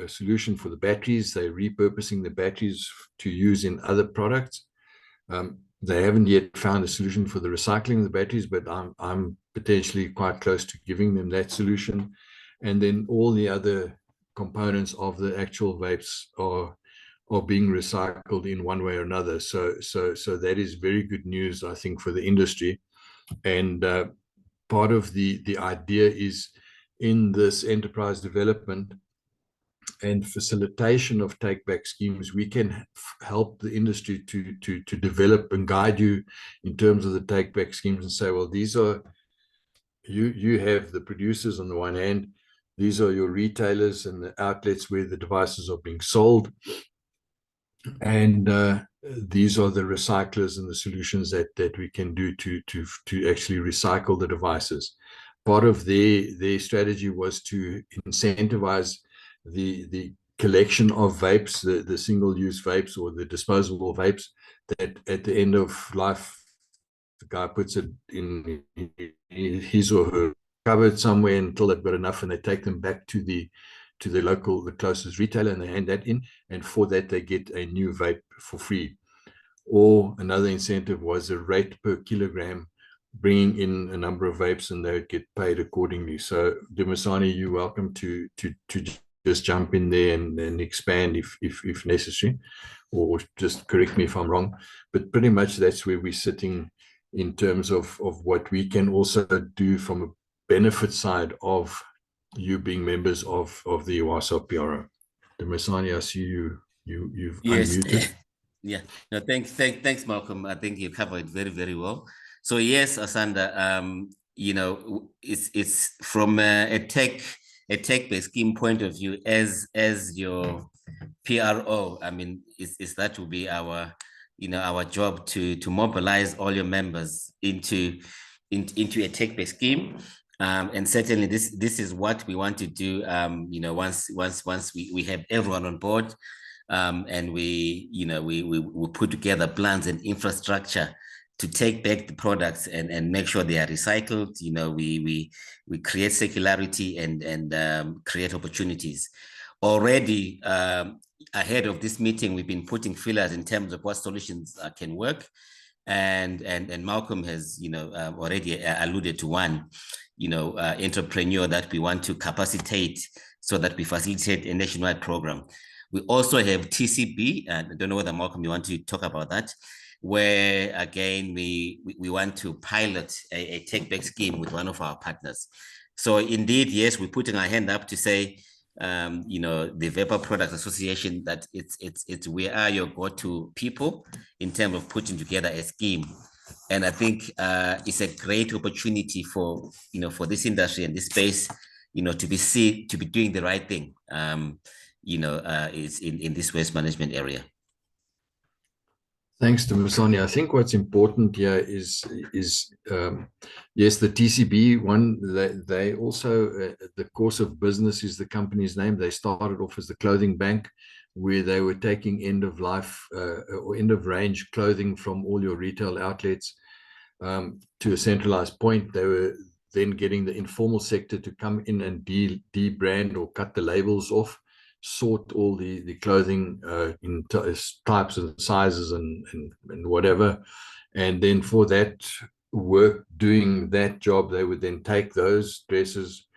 [SPEAKER 6] solution for the batteries. They're repurposing the batteries to use in other products. They haven't yet found a solution for the recycling of the batteries, but I'm potentially quite close to giving them that solution. And then all the other components of the actual vapes are being recycled in one way or another. So that is very good news, I think, for the industry. And part of the idea is in this enterprise development and facilitation of take-back schemes, we can help the industry to develop and guide you in terms of the take-back schemes and say, well, these are, you have the producers on the one hand, these are your retailers and the outlets where the devices are being sold, and these are the recyclers and the solutions that we can do to actually recycle the devices. Part of their strategy was to incentivize the collection of vapes, the single-use vapes or the disposable vapes, that at the end of life, the guy puts it in his or her cupboard somewhere until they've got enough, and they take them back to the local, the closest retailer, and they hand that in, and for that they get a new vape for free. Or another incentive was a rate per kilogram, bringing in a number of vapes, and they would get paid accordingly. So Dumisani, you're welcome to just jump in there and expand if necessary, or just correct me if I'm wrong. But pretty much that's where we're sitting in terms of what we can also do from a benefit side of you being members of the eWASA PRO. Dumisani, I see you've
[SPEAKER 2] Yes.
[SPEAKER 6] unmuted.
[SPEAKER 2] Yeah. No, thanks, Malcolm. I think you covered it very, very well. So yes, Asanda, you know, it's from a tech-based scheme point of view, as your PRO. I mean, is that will be our, you know, our job to mobilize all your members into a tech-based scheme. And certainly this is what we want to do. You know, once we have everyone on board, and we put together plans and infrastructure to take back the products and make sure they are recycled. You know, we create circularity and create opportunities. Already ahead of this meeting, we've been putting fillers in terms of what solutions can work. And Malcolm has, you know, already alluded to one, you know, entrepreneur that we want to capacitate so that we facilitate a nationwide program. We also have TCB, and I don't know whether Malcolm, you want to talk about that, where again, we want to pilot a take-back scheme with one of our partners. So indeed, yes, we're putting our hand up to say, you know, the Vapor Products Association, that it's we are your go-to people in terms of putting together a scheme. And I think it's a great opportunity for, you know, for this industry and this space, you know, to be doing the right thing, you know, is in this waste management area.
[SPEAKER 6] Thanks to Dumisani. I think what's important here is yes, the TCB one, they also, the Course of Business is the company's name. They started off as the clothing bank, where they were taking end of life or end of range clothing from all your retail outlets to a centralized point. They were then getting the informal sector to come in and de-brand or cut the labels off, sort all the clothing in types and sizes and whatever. And then for that work, doing that job, they would then take those dresses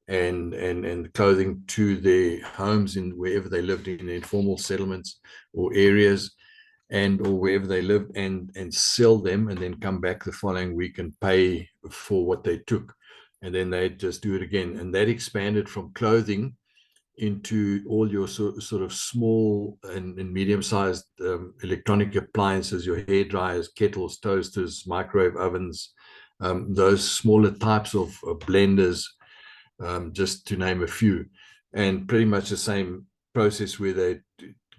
[SPEAKER 6] and clothing to their homes in wherever they lived, in informal settlements or areas, and or wherever they lived, and sell them, and then come back the following week and pay for what they took. And then they'd just do it again. And that expanded from clothing into all your sort of small and medium-sized electronic appliances, your hair dryers, kettles, toasters, microwave ovens, those smaller types of blenders, just to name a few. And pretty much the same process where they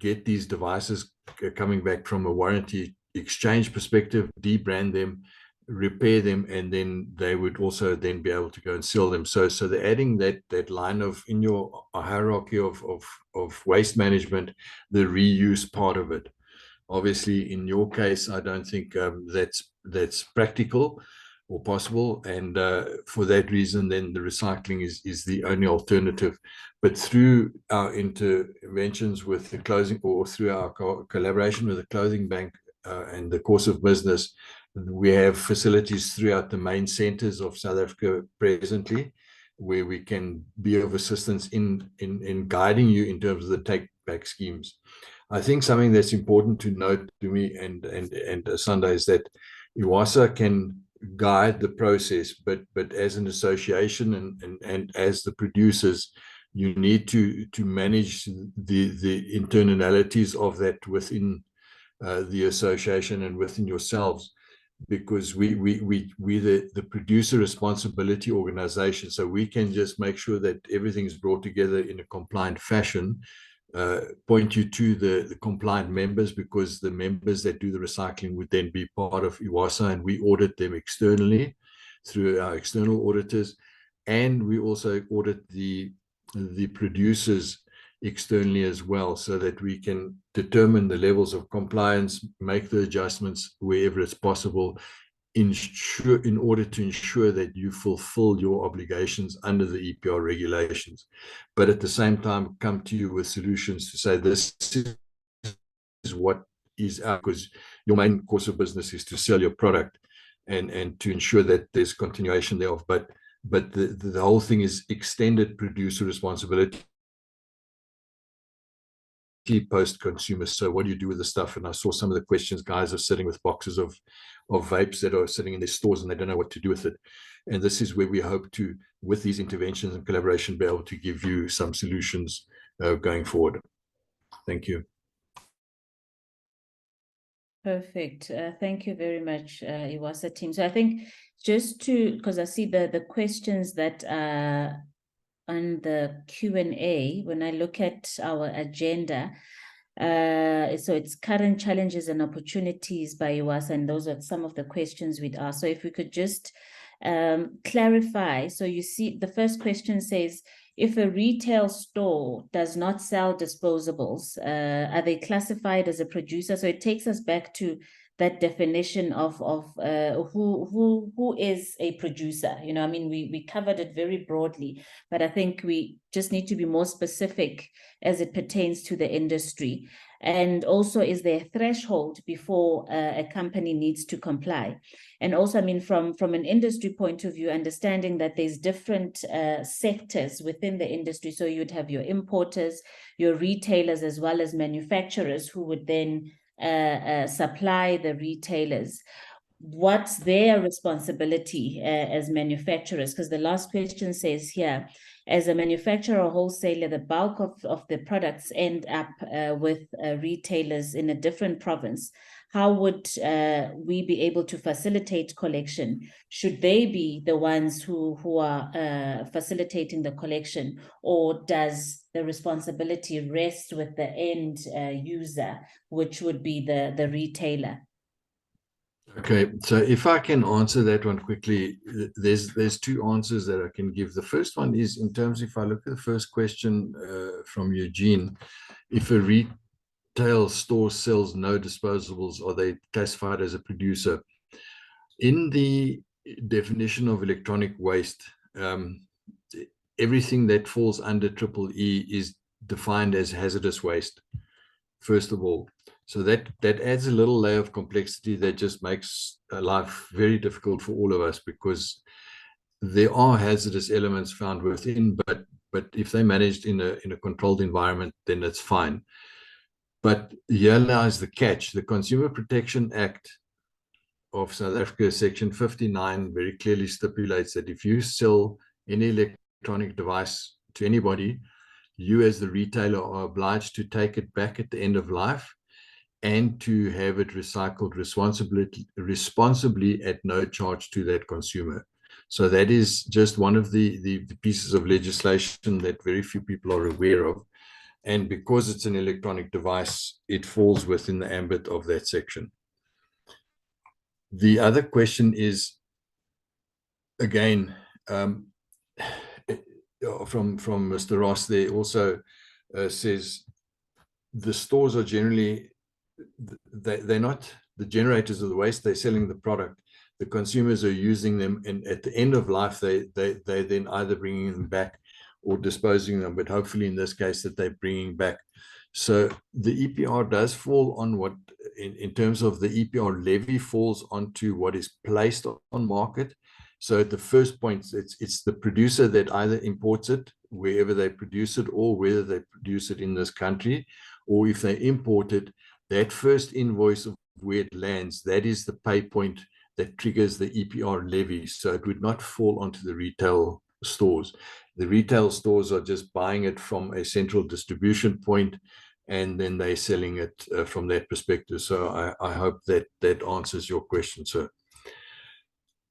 [SPEAKER 6] get these devices coming back from a warranty exchange perspective, debrand them, repair them, and then they would also then be able to go and sell them. So they're adding that line of, in your hierarchy of waste management, the reuse part of it. Obviously, in your case, I don't think that's practical or possible, and for that reason, then the recycling is the only alternative. But through our interventions with the clothing, or through our collaboration with the clothing bank and the course of business, we have facilities throughout the main centers of South Africa presently, where we can be of assistance in guiding you in terms of the take back schemes. I think something that's important to note to me and Sunday is that eWASA can guide the process, but as an association and as the producers, you need to manage the internalities of that within the association and within yourselves, because we the producer responsibility organization, so we can just make sure that everything is brought together in a compliant fashion. Point you to the compliant members, because the members that do the recycling would then be part of eWASA, and we audit them externally through our external auditors, and we also audit the producers externally as well, so that we can determine the levels of compliance, make the adjustments wherever it's possible, in order to ensure that you fulfill your obligations under the EPR regulations, but at the same time come to you with solutions to say this is what is out, because your main course of business is to sell your product and to ensure that there's continuation thereof. But the whole thing is extended producer responsibility post-consumer. So what do you do with the stuff? And I saw some of the questions, guys are sitting with boxes of vapes that are sitting in their stores and they don't know what to do with it. And this is where we hope to, with these interventions and collaboration, be able to give you some solutions going forward. Thank you.
[SPEAKER 1] Perfect. Thank you very much, eWASA team. So I think just to, because I see the questions that are on the Q&A, when I look at our agenda, so it's current challenges and opportunities by eWASA, and those are some of the questions we'd ask. So if we could just clarify. So you see, the first question says, if a retail store does not sell disposables, are they classified as a producer? So it takes us back to that definition of who is a producer. You know, I mean, we covered it very broadly, but I think we just need to be more specific as it pertains to the industry. And also, is there a threshold before a company needs to comply? And also, I mean, from an industry point of view, understanding that there's different sectors within the industry. So you'd have your importers, your retailers, as well as manufacturers who would then supply the retailers. What's their responsibility as manufacturers? Because the last question says here, as a manufacturer or wholesaler, the bulk of the products end up with retailers in a different province. How would we be able to facilitate collection? Should they be the ones who are facilitating the collection, or does the responsibility rest with the end user, which would be the retailer?
[SPEAKER 6] Okay, so if I can answer that one quickly, there's two answers that I can give. The first one is, in terms, if I look at the first question from Eugene, if a retail store sells no disposables, are they classified as a producer? In the definition of electronic waste, everything that falls under EEE is defined as hazardous waste, first of all. So that adds a little layer of complexity that just makes life very difficult for all of us, because there are hazardous elements found within, but if they're managed in a controlled environment, then it's fine. But here lies the catch. The Consumer Protection Act of South Africa, Section 59, very clearly stipulates that if you sell any electronic device to anybody, you as the retailer are obliged to take it back at the end of life and to have it recycled responsibly at no charge to that consumer. So that is just one of the pieces of legislation that very few people are aware of. And because it's an electronic device, it falls within the ambit of that section. The other question is, again, from Mr. Ross there also says the stores are generally, they're not the generators of the waste, they're selling the product. The consumers are using them, and at the end of life, they then either bringing them back or disposing them, but hopefully in this case that they're bringing back. So the EPR does fall on what, in terms of the EPR levy, falls onto what is placed on market. So at the first point, it's the producer that either imports it wherever they produce it, or whether they produce it in this country, or if they import it, that first invoice of where it lands, that is the pay point that triggers the EPR levy. So it would not fall onto the retail stores. The retail stores are just buying it from a central distribution point, and then they're selling it from that perspective. So I hope that answers your question, sir.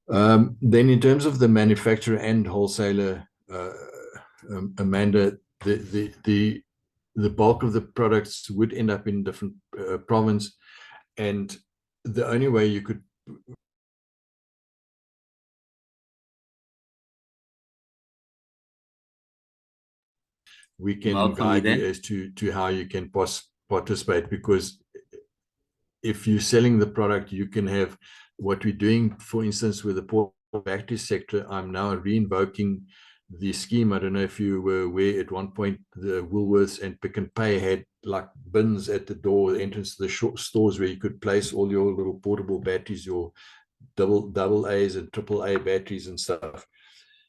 [SPEAKER 6] Then in terms of the manufacturer and wholesaler, Amanda, the bulk of the products would end up in different province, and the only way you could we can
[SPEAKER 2] Malcolm,
[SPEAKER 6] guide you as to how you can participate, because if you're selling the product, you can have what we're doing, for instance, with the portable battery sector. I'm now reinvoking the scheme. I don't know if you were aware, at one point the Woolworths and Pick n Pay had like bins at the door, the entrance to the stores, where you could place all your little portable batteries, your double A's and triple A batteries and stuff.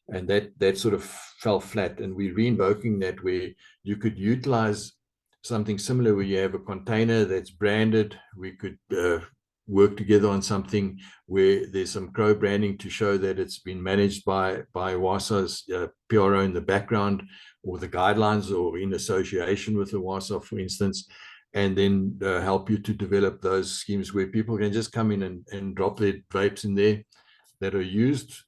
[SPEAKER 6] And that sort of fell flat, and we're reinvoking that, where you could utilize something similar, where you have a container that's branded. We could work together on something where there's some Crow branding to show that it's been managed by eWASA's PRO in the background, or the guidelines, or in association with eWASA, for instance, and then help you to develop those schemes where people can just come in and drop their vapes in there that are used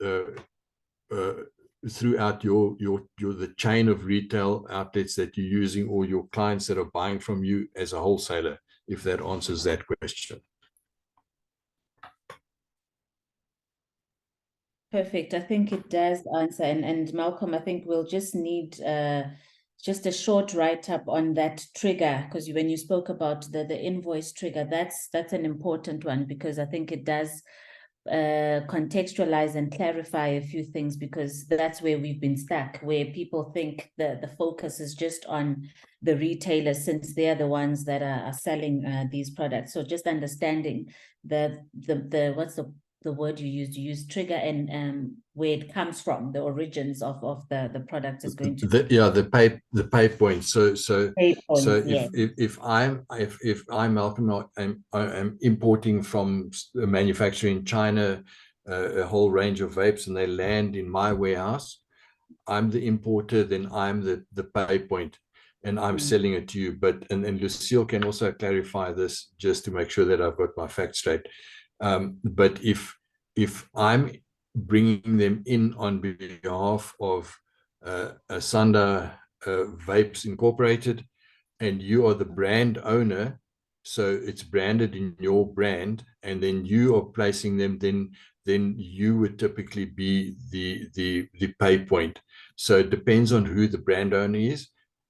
[SPEAKER 6] throughout the chain of retail outlets that you're using, or your clients that are buying from you as a wholesaler, if that answers that question.
[SPEAKER 1] Perfect. I think it does answer. And Malcolm, I think we'll just need just a short write-up on that trigger, because when you spoke about the invoice trigger, that's an important one, because I think it does contextualize and clarify a few things, because that's where we've been stuck, where people think the focus is just on the retailers, since they're the ones that are selling these products. So just understanding the what's the word you used trigger, and where it comes from, the origins of the product is going to
[SPEAKER 6] the pay point. So
[SPEAKER 1] yes.
[SPEAKER 6] if I'm Malcolm, I'm importing from a manufacturer in China a whole range of vapes, and they land in my warehouse, I'm the importer, then I'm the pay point, and I'm selling it to you. But and Lucille can also clarify this, just to make sure that I've got my facts straight. But if I'm bringing them in on behalf of Asanda Vapes Incorporated, and you are the brand owner, so it's branded in your brand, and then you are placing them, then you would typically be the pay point. So it depends on who the brand owner is,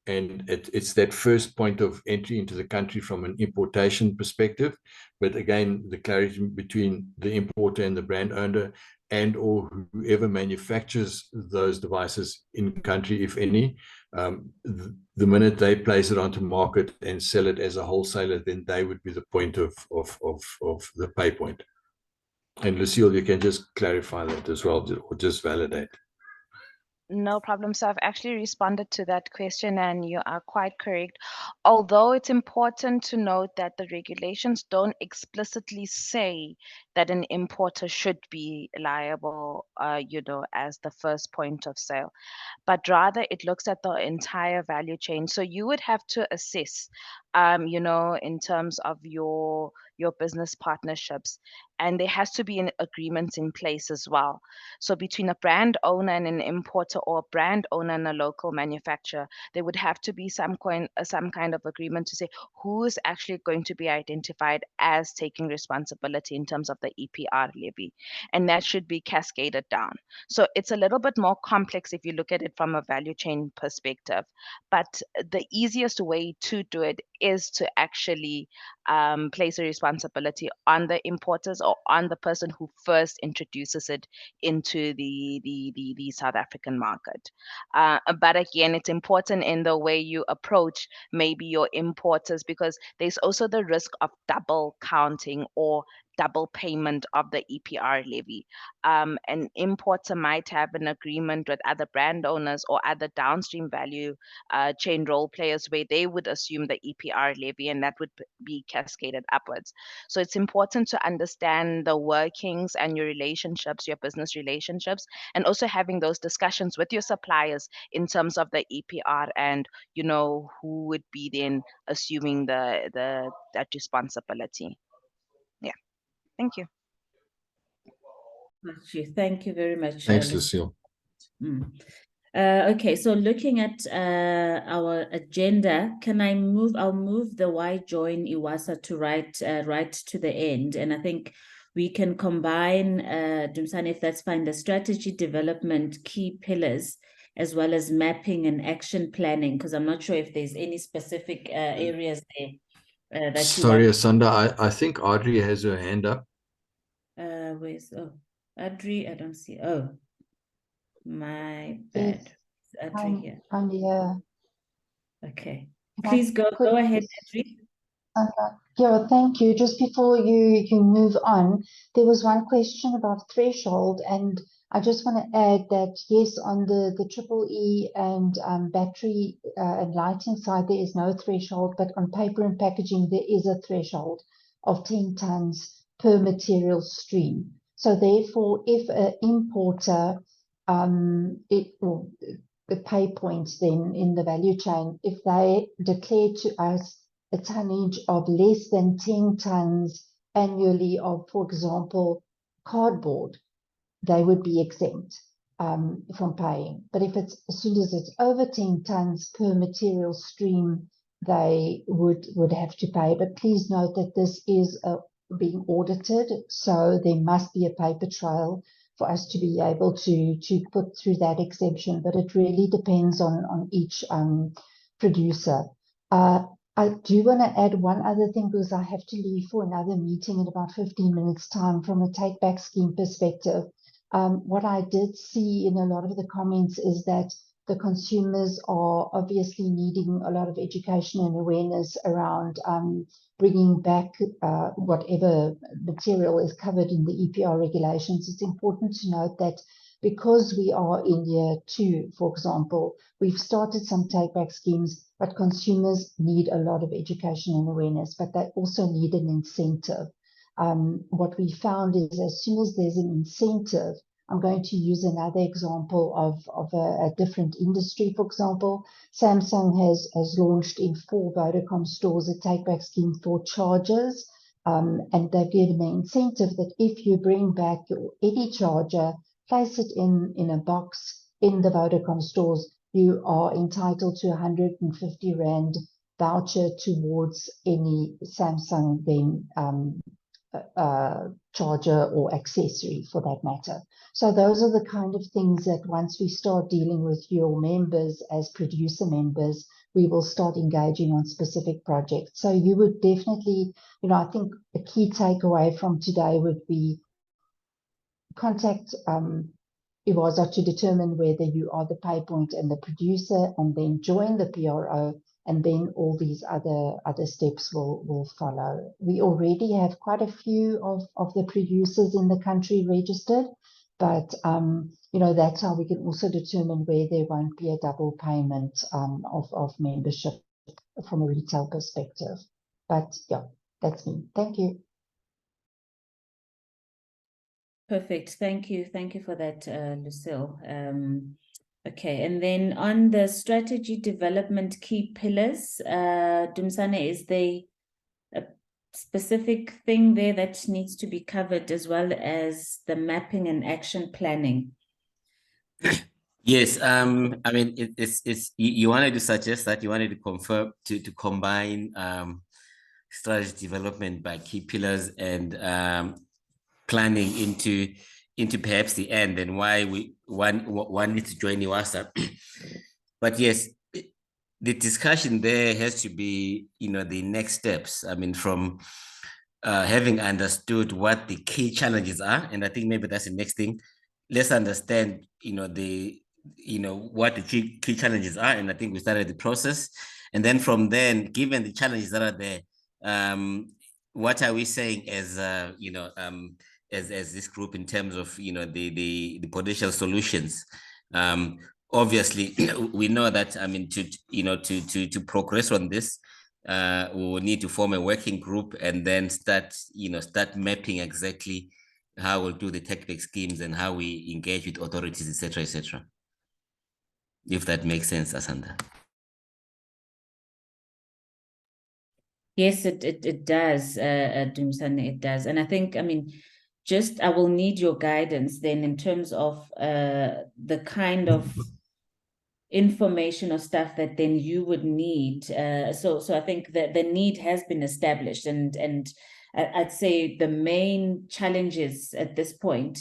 [SPEAKER 6] and it's that first point of entry into the country from an importation perspective. But again, the clarity between the importer and the brand owner, and or whoever manufactures those devices in country, if any, the minute they place it onto market and sell it as a wholesaler, then they would be the point of the pay point. And Lucille, you can just clarify that as well, or just validate.
[SPEAKER 4] No problem. So I've actually responded to that question, and you are quite correct. Although it's important to note that the regulations don't explicitly say that an importer should be liable, as the first point of sale, but rather it looks at the entire value chain. So you would have to assess, in terms of your your business partnerships. And there has to be an agreement in place as well. So between a brand owner and an importer, or a brand owner and a local manufacturer, there would have to be some kind of agreement to say who is actually going to be identified as taking responsibility in terms of the EPR levy. And that should be cascaded down. So it's a little bit more complex if you look at it from a value chain perspective. But the easiest way to do it is to actually place a responsibility on the importers or on the person who first introduces it into the South African market. But again, it's important in the way you approach maybe your importers, because there's also the risk of double counting or double payment of the EPR levy. An importer might have an agreement with other brand owners or other downstream value chain role players where they would assume the EPR levy, and that would be cascaded upwards. So it's important to understand the workings and your relationships, your business relationships, and also having those discussions with your suppliers in terms of the EPR and, you know, who would be then assuming that responsibility. Yeah. Thank you.
[SPEAKER 1] Thank you very much.
[SPEAKER 6] Thanks, Lucille.
[SPEAKER 1] Okay, so looking at our agenda, I'll move the why join eWASA to right to the end. And I think we can combine, Dumsane, if that's fine, the strategy development key pillars, as well as mapping and action planning, because I'm not sure if there's any specific areas there that
[SPEAKER 6] Sorry,
[SPEAKER 1] you
[SPEAKER 6] Asanda, I think Audrey has her hand up.
[SPEAKER 1] where's Audrey? I don't see. Oh, my
[SPEAKER 3] Yes,
[SPEAKER 1] bad. Audrey here.
[SPEAKER 3] I'm here.
[SPEAKER 1] Okay.
[SPEAKER 3] Can I
[SPEAKER 1] Please go ahead, Audrey.
[SPEAKER 3] Yeah, thank you. Just before you move on, there was one question about threshold, and I just want to add that yes, on the triple E and battery and lighting side, there is no threshold, but on paper and packaging, there is a threshold of 10 tons per material stream. So therefore, if an importer, the pay points then in the value chain, if they declare to us a tonnage of less than 10 tons annually of, for example, cardboard, they would be exempt from paying. But if it's as soon as it's over 10 tons per material stream, they would have to pay. But please note that this is being audited, so there must be a paper trail for us to be able to put through that exemption. But it really depends on each producer. I do want to add one other thing, because I have to leave for another meeting in about 15 minutes time from a take back scheme perspective. What I did see in a lot of the comments is that the consumers are obviously needing a lot of education and awareness around bringing back whatever material is covered in the EPR regulations. It's important to note that because we are in year 2, for example, we've started some take-back schemes, but consumers need a lot of education and awareness, but they also need an incentive. What we found is as soon as there's an incentive, I'm going to use another example of a different industry. For example, Samsung has launched in 4 Vodacom stores a take-back scheme for chargers, and they've given the incentive that if you bring back your any charger, place it in a box in the Vodacom stores, you are entitled to 150 Rand voucher towards any Samsung then charger or accessory for that matter. So those are the kind of things that once we start dealing with your members as producer members, we will start engaging on specific projects. So you would definitely, you know, I think a key takeaway from today would be contact eWASA to determine whether you are the pay point and the producer, and then join the PRO, and then all these other steps will follow. We already have quite a few of the producers in the country registered, but you know, that's how we can also determine where there won't be a double payment of membership from a retail perspective. But yeah, that's me. Thank you.
[SPEAKER 1] Perfect. Thank you. Thank you for that, Lucille. Okay, and then on the strategy development key pillars, Dumsane, is there specific thing there that needs to be covered, as well as the mapping and action planning?
[SPEAKER 2] Yes, I mean, it's you wanted to suggest that you wanted to confirm to combine strategy development by key pillars and planning into perhaps the end, and why one needs to join eWASA. But yes, the discussion there has to be, the next steps. I mean, from having understood what the key challenges are, and I think maybe that's the next thing. Let's understand, what the key challenges are, and I think we started the process. And then from then, given the challenges that are there, what are we saying as as this group in terms of the potential solutions? Obviously, we know that, I mean, to progress on this, we will need to form a working group and then start mapping exactly how we'll do the technical schemes and how we engage with authorities, etc., etc. If that makes sense, Asanda.
[SPEAKER 1] Yes, it does, Dumisani, it does. And I think, I mean, I will need your guidance then in terms of the kind of information or stuff that then you would need. So I think that the need has been established, and I'd say the main challenges at this point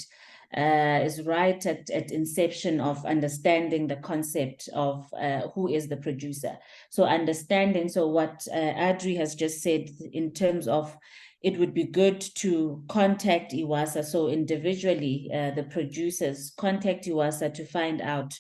[SPEAKER 1] is right at inception of understanding the concept of who is the producer. So understanding, so what Adri has just said in terms of, it would be good to contact eWASA. So individually, the producers contact eWASA to find out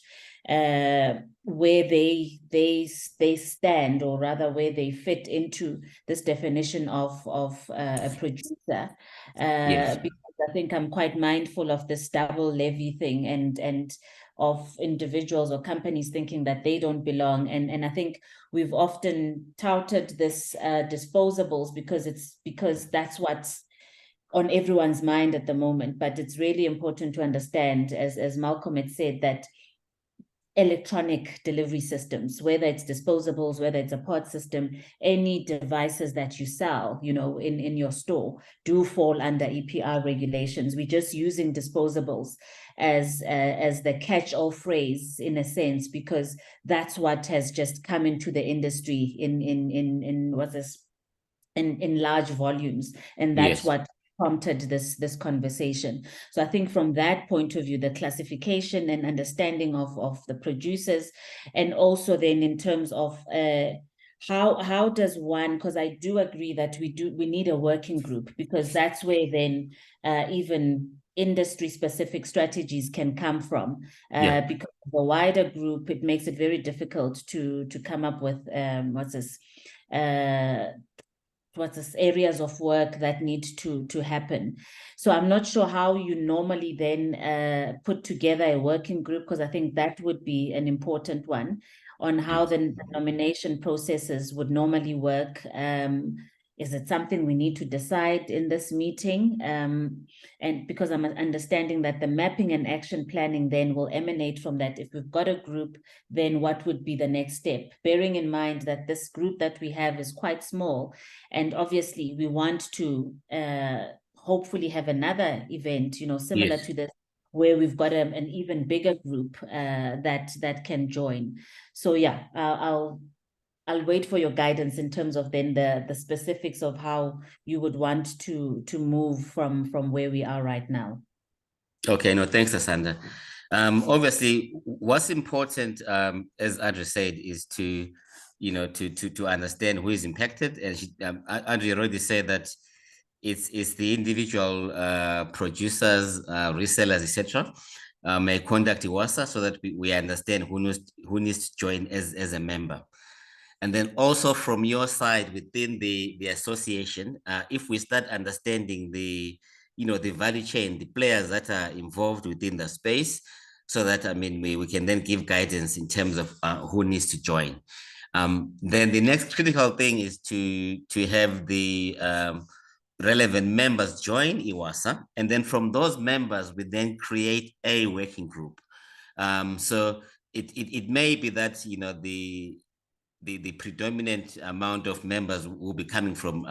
[SPEAKER 1] where they stand, or rather where they fit into this definition of a producer.
[SPEAKER 2] Yes.
[SPEAKER 1] Because I think I'm quite mindful of this double levy thing, and of individuals or companies thinking that they don't belong. And I think we've often touted this disposables because that's what's on everyone's mind at the moment. But it's really important to understand, as Malcolm had said, that electronic delivery systems, whether it's disposables, whether it's a pod system, any devices that you sell, in your store, do fall under EPR regulations. We're just using disposables as the catch-all phrase, in a sense, because that's what has just come into the industry in large volumes, and that's
[SPEAKER 2] Yes.
[SPEAKER 1] what prompted this conversation. So I think from that point of view, the classification and understanding of the producers, and also then in terms of how does one, because I do agree that we need a working group, because that's where then even industry specific strategies can come from. Because the wider group, it makes it very difficult to come up with areas of work that need to happen. So I'm not sure how you normally then put together a working group, because I think that would be an important one on how the nomination processes would normally work. Is it something we need to decide in this meeting? And because I'm understanding that the mapping and action planning then will emanate from that. If we've got a group, then what would be the next step? Bearing in mind that this group that we have is quite small, and obviously we want to hopefully have another event, similar to this, where we've got an even bigger group that can join. So yeah, I'll wait for your guidance in terms of then the specifics of how you would want to move from where we are right now.
[SPEAKER 2] Okay, no, thanks, Asanda. Obviously, what's important, as Adri said, is to understand who is impacted. And Adri already said that it's the individual producers, resellers, etc. May contact eWASA so that we understand who needs to join as a member. And then also from your side within the association, if we start understanding the value chain, the players that are involved within the space, so that, I mean, we can then give guidance in terms of who needs to join. Then the next critical thing is to have the relevant members join eWASA, and then from those members, we then create a working group. So it may be that the predominant amount of members will be coming from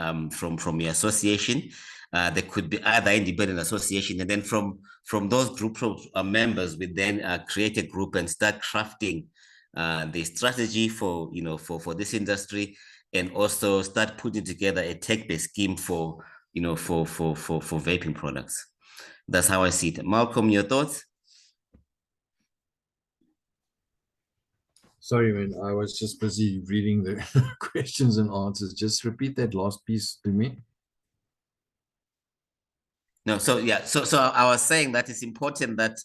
[SPEAKER 2] your association. There could be other independent association, and then from those groups of members, we then create a group and start crafting the strategy for for this industry, and also start putting together a tech-based scheme for for vaping products. That's how I see it. Malcolm, your thoughts?
[SPEAKER 6] Sorry, man, I was just busy reading the questions and answers. Just repeat that last piece to me.
[SPEAKER 2] No, so yeah, so I was saying that it's important that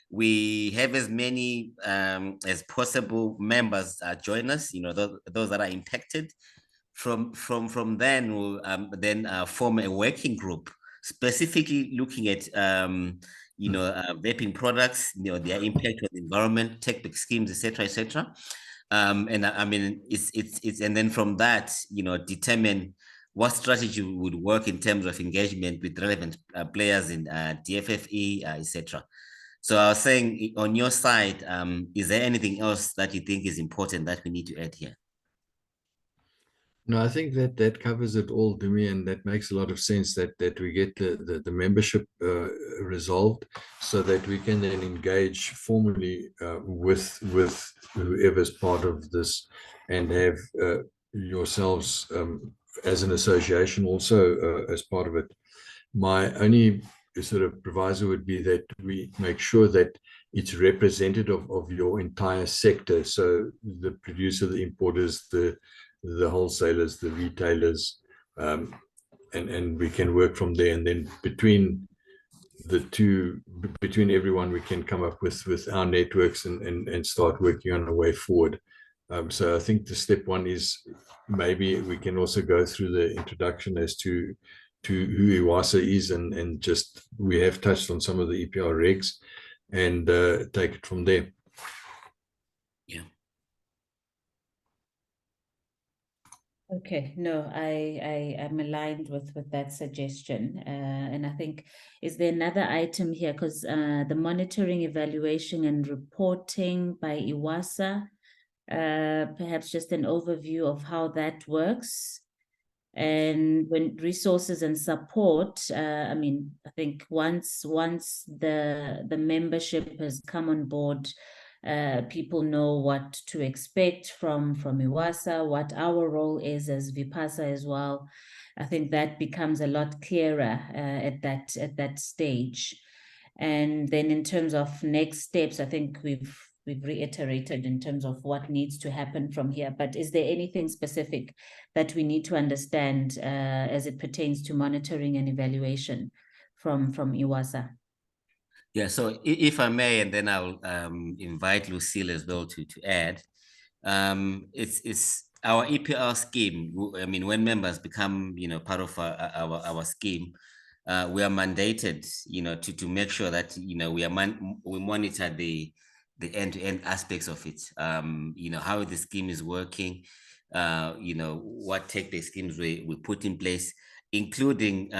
[SPEAKER 2] we have as many as possible members join us. Those that are impacted. From then we'll then form a working group specifically looking at vaping products, their impact on the environment, tech schemes, etc. And I mean it's and then from that determine what strategy would work in terms of engagement with relevant players in DFFE, etc. So I was saying, on your side, is there anything else that you think is important that we need to add here?
[SPEAKER 6] No, I think that covers it all to me, and that makes a lot of sense that we get the membership resolved, so that we can then engage formally with whoever's part of this, and have yourselves as an association also as part of it. My only sort of proviso would be that we make sure that it's representative of your entire sector. So the producer, the importers, the wholesalers, the retailers, and we can work from there. And then between everyone, we can come up with our networks and start working on a way forward. So I think the step one is maybe we can also go through the introduction as to who eWASA is, and just we have touched on some of the EPR regs, and take it from there.
[SPEAKER 2] Yeah.
[SPEAKER 1] Okay, no, I am aligned with that suggestion, and I think, is there another item here? Because the monitoring, evaluation, and reporting by eWASA, perhaps just an overview of how that works. And when resources and support, I mean, I think once the membership has come on board, people know what to expect from eWASA, what our role is as VPASA as well. I think that becomes a lot clearer at that stage. And then in terms of next steps, I think we've reiterated in terms of what needs to happen from here. But is there anything specific that we need to understand as it pertains to monitoring and evaluation from eWASA?
[SPEAKER 2] Yeah, so if I may, and then I'll invite Lucille as well to add. It's our EPR scheme. I mean, when members become part of our scheme, we are mandated to make sure that we monitor the end-to-end aspects of it. How the scheme is working, what tech-based schemes we put in place, including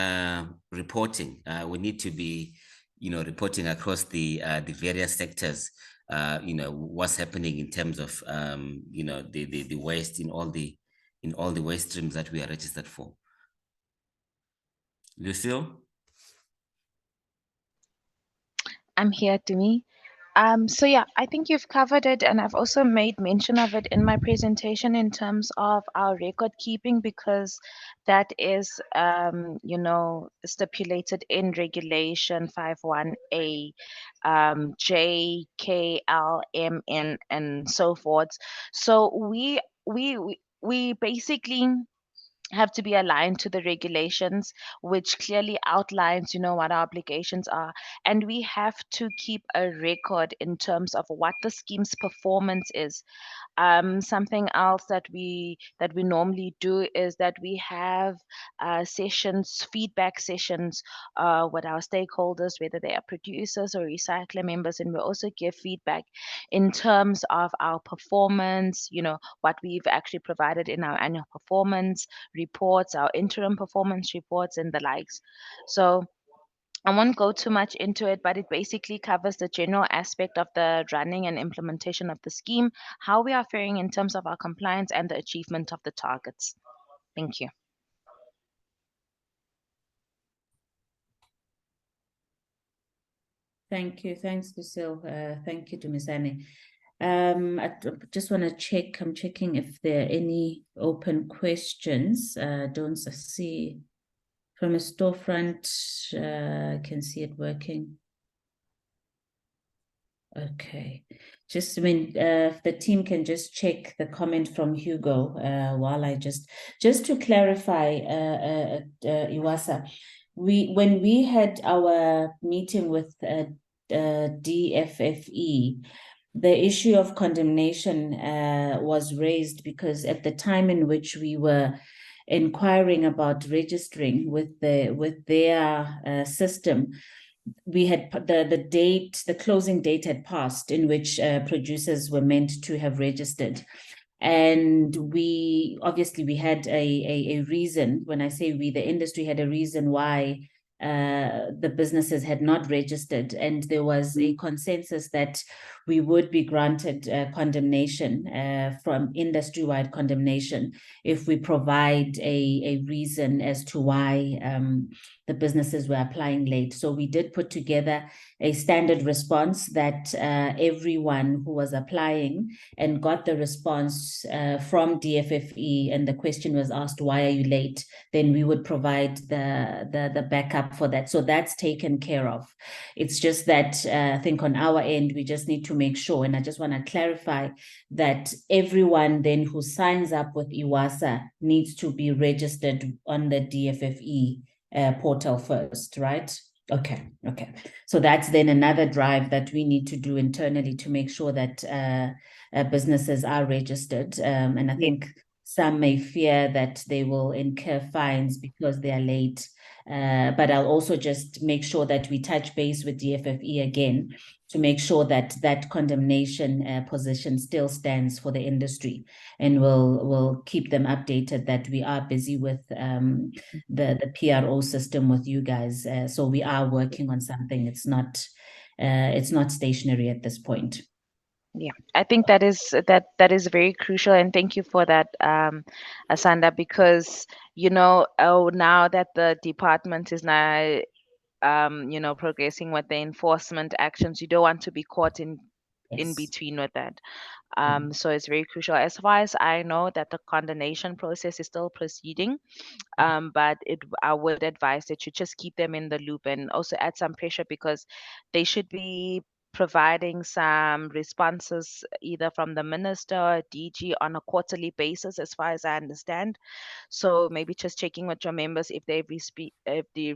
[SPEAKER 2] reporting. We need to be reporting across the various sectors, what's happening in terms of the waste in all the waste streams that we are registered for. Lucille?
[SPEAKER 4] I'm here, Dumi. So yeah, I think you've covered it, and I've also made mention of it in my presentation in terms of our record keeping, because that is, stipulated in Regulation 51A, J, K, L, M, N, and so forth. So we basically have to be aligned to the regulations, which clearly outlines what our obligations are, and we have to keep a record in terms of what the scheme's performance is. Something else that we normally do is that we have feedback sessions with our stakeholders, whether they are producers or recycler members, and we also give feedback in terms of our performance, what we've actually provided in our annual performance reports, our interim performance reports, and the likes. So I won't go too much into it, but it basically covers the general aspect of the running and implementation of the scheme, how we are faring in terms of our compliance and the achievement of the targets. Thank you.
[SPEAKER 1] Thank you. Thanks, Lucille. Thank you to Ms. Annie. Just want to check. I'm checking if there are any open questions. Don't see from a storefront. I can see it working. Okay. Just, if the team can just check the comment from Hugo while I just to clarify, eWASA, when we had our meeting with DFFE, the issue of condemnation was raised because at the time in which we were inquiring about registering with their system, we had the closing date had passed in which producers were meant to have registered. And we had a reason. When I say we, the industry had a reason why the businesses had not registered, and there was a consensus that we would be granted condemnation from industry-wide condemnation if we provide a reason as to why the businesses were applying late. So we did put together a standard response that everyone who was applying and got the response from DFFE, and the question was asked, why are you late? Then we would provide the backup for that. So that's taken care of. It's just that I think on our end, we just need to make sure, and I just want to clarify that everyone then who signs up with eWASA needs to be registered on the DFFE portal first, right? Okay. So that's then another drive that we need to do internally to make sure that businesses are registered. And I think some may fear that they will incur fines because they are late. But I'll also just make sure that we touch base with DFFE again to make sure that that condemnation position still stands for the industry, and we'll keep them updated that we are busy with the PRO system with you guys. So we are working on something. It's not stationary at this point.
[SPEAKER 4] Yeah, I think that is very crucial, and thank you for that, Asanda, because now that the department is now progressing with the enforcement actions, you don't want to be caught in between with that. So it's very crucial. As far as I know, that the condemnation process is still proceeding, but I would advise that you just keep them in the loop and also add some pressure, because they should be providing some responses either from the minister or DG on a quarterly basis, as far as I understand. So maybe just checking with your members if they've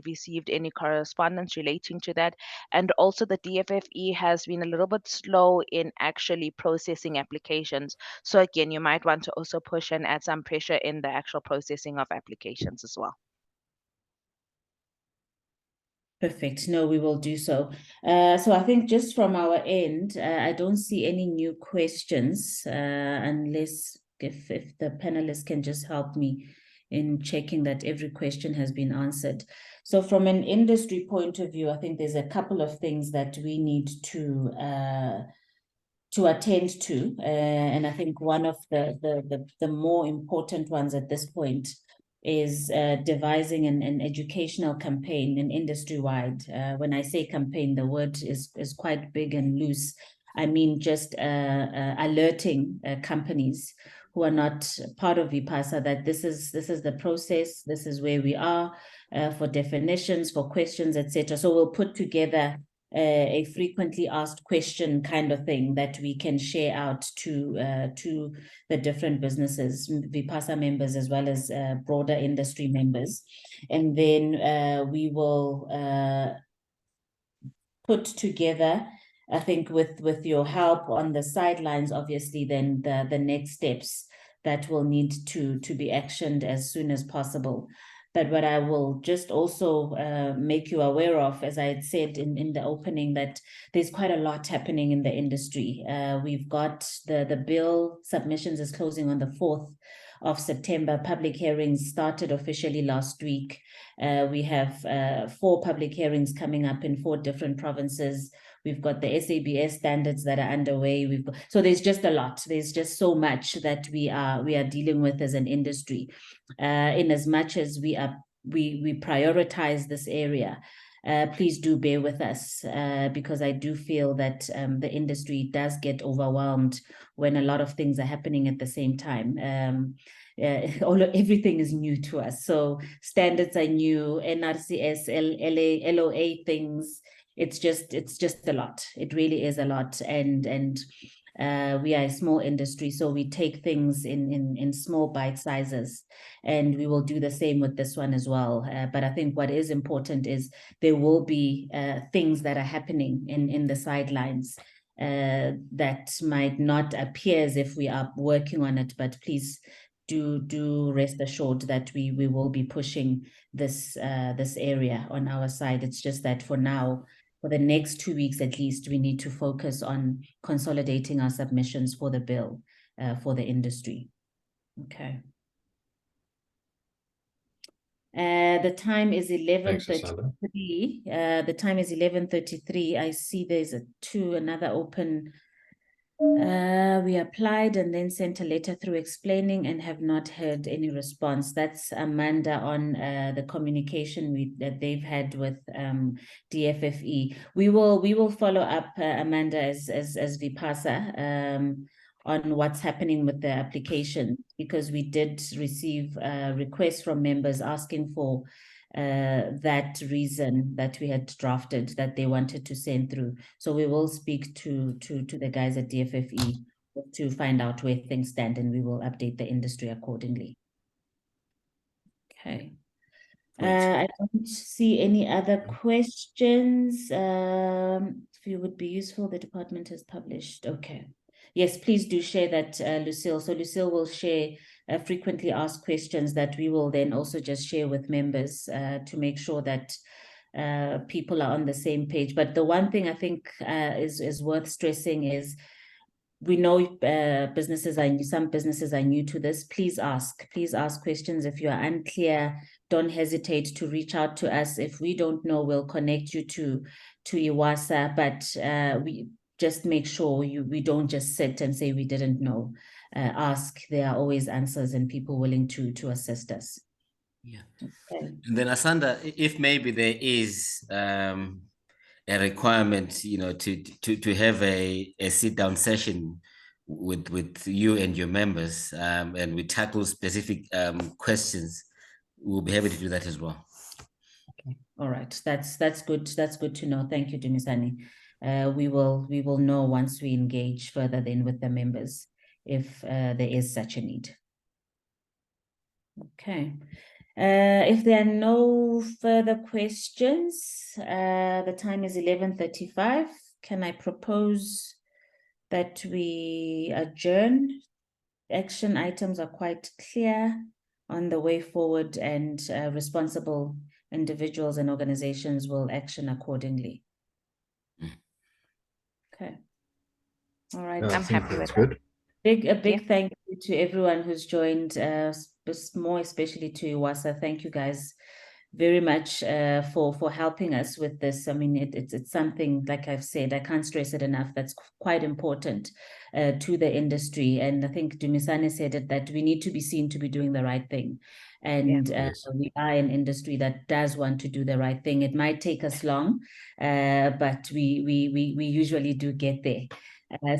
[SPEAKER 4] received any correspondence relating to that. And also the DFFE has been a little bit slow in actually processing applications. So again, you might want to also push and add some pressure in the actual processing of applications as well.
[SPEAKER 1] Perfect. No, we will do so. So I think just from our end, I don't see any new questions, unless if the panelists can just help me in checking that every question has been answered. So from an industry point of view, I think there's a couple of things that we need to attend to, and I think one of the more important ones at this point is devising an educational campaign, an industry-wide. When I say campaign, the word is quite big and loose. I mean just alerting companies who are not part of VPASA that this is the process, this is where we are for definitions, for questions, etc. So we'll put together a frequently asked question kind of thing that we can share out to the different businesses, VPASA members, as well as broader industry members. And then we will put together, I think with your help on the sidelines, obviously, then the next steps that will need to be actioned as soon as possible. But what I will just also make you aware of, as I had said in the opening, that there's quite a lot happening in the industry. We've got the bill submissions is closing on the 4th of September. Public hearings started officially last week. We have 4 public hearings coming up in 4 different provinces. We've got the SABS standards that are underway. So there's just a lot. There's just so much that we are dealing with as an industry. In as much as we prioritize this area, please do bear with us, because I do feel that the industry does get overwhelmed when a lot of things are happening at the same time. Everything is new to us. So standards are new, NRCS, LOA things. It's just a lot. It really is a lot. And we are a small industry, so we take things in small bite sizes, and we will do the same with this one as well. But I think what is important is there will be things that are happening in the sidelines that might not appear as if we are working on it, but please do rest assured that we will be pushing this area on our side. It's just that for now, for the next 2 weeks at least, we need to focus on consolidating our submissions for the bill for the industry. Okay. The time is 11:33. The time is 11:33. I see there's another open. We applied and then sent a letter through explaining and have not heard any response. That's Amanda on the communication that they've had with DFFE. We will follow up, Amanda, as VPASA on what's happening with the application, because we did receive requests from members asking for that reason that we had drafted that they wanted to send through. So we will speak to the guys at DFFE to find out where things stand, and we will update the industry accordingly. Okay. I don't see any other questions. If you would be useful, the department has published. Okay. Yes, please do share that, Lucille. So Lucille will share frequently asked questions that we will then also just share with members to make sure that people are on the same page. But the one thing I think is worth stressing is, we know some businesses are new to this. Please ask questions. If you are unclear, don't hesitate to reach out to us. If we don't know, we'll connect you to eWASA, but we just make sure we don't just sit and say we didn't know. Ask. There are always answers and people willing to assist us.
[SPEAKER 2] Yeah.
[SPEAKER 1] Okay.
[SPEAKER 2] And then Asanda, if maybe there is a requirement, to have a sit-down session with you and your members, and we tackle specific questions, we'll be happy to do that as well.
[SPEAKER 1] Okay. All right. That's good. That's good to know. Thank you, Dumisani. We will know once we engage further then with the members if there is such a need. Okay. If there are no further questions, the time is 11:35. Can I propose that we adjourn? Action items are quite clear on the way forward, and responsible individuals and organizations will action accordingly. Okay. All right.
[SPEAKER 4] I'm happy with
[SPEAKER 6] good.
[SPEAKER 1] A big thank you to everyone who's joined, more especially to eWASA. Thank you guys very much for helping us with this. I mean, it's something, like I've said, I can't stress it enough, that's quite important to the industry. And I think Dumisani said it, that we need to be seen to be doing the right thing. And
[SPEAKER 6] Yes.
[SPEAKER 1] we are an industry that does want to do the right thing. It might take us long, but we usually do get there.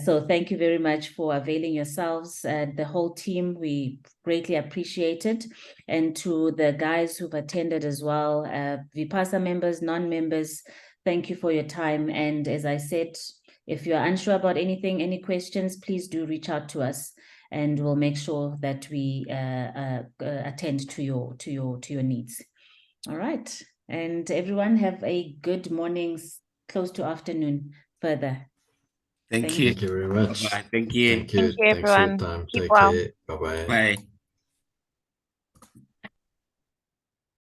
[SPEAKER 1] So thank you very much for availing yourselves. The whole team, we greatly appreciate it. And to the guys who've attended as well, VPASA members, non-members, thank you for your time. And as I said, if you're unsure about anything, any questions, please do reach out to us, and we'll make sure that we attend to your needs. All right. And everyone have a good morning, close to afternoon further.
[SPEAKER 2] Thank you.
[SPEAKER 6] Thank you very much.
[SPEAKER 2] Bye. Thank you.
[SPEAKER 6] Thank you.
[SPEAKER 4] Thank you,
[SPEAKER 6] Thanks for your
[SPEAKER 4] everyone.
[SPEAKER 6] time.
[SPEAKER 4] Keep
[SPEAKER 6] Take
[SPEAKER 4] well.
[SPEAKER 6] care. Bye-bye.
[SPEAKER 2] Bye.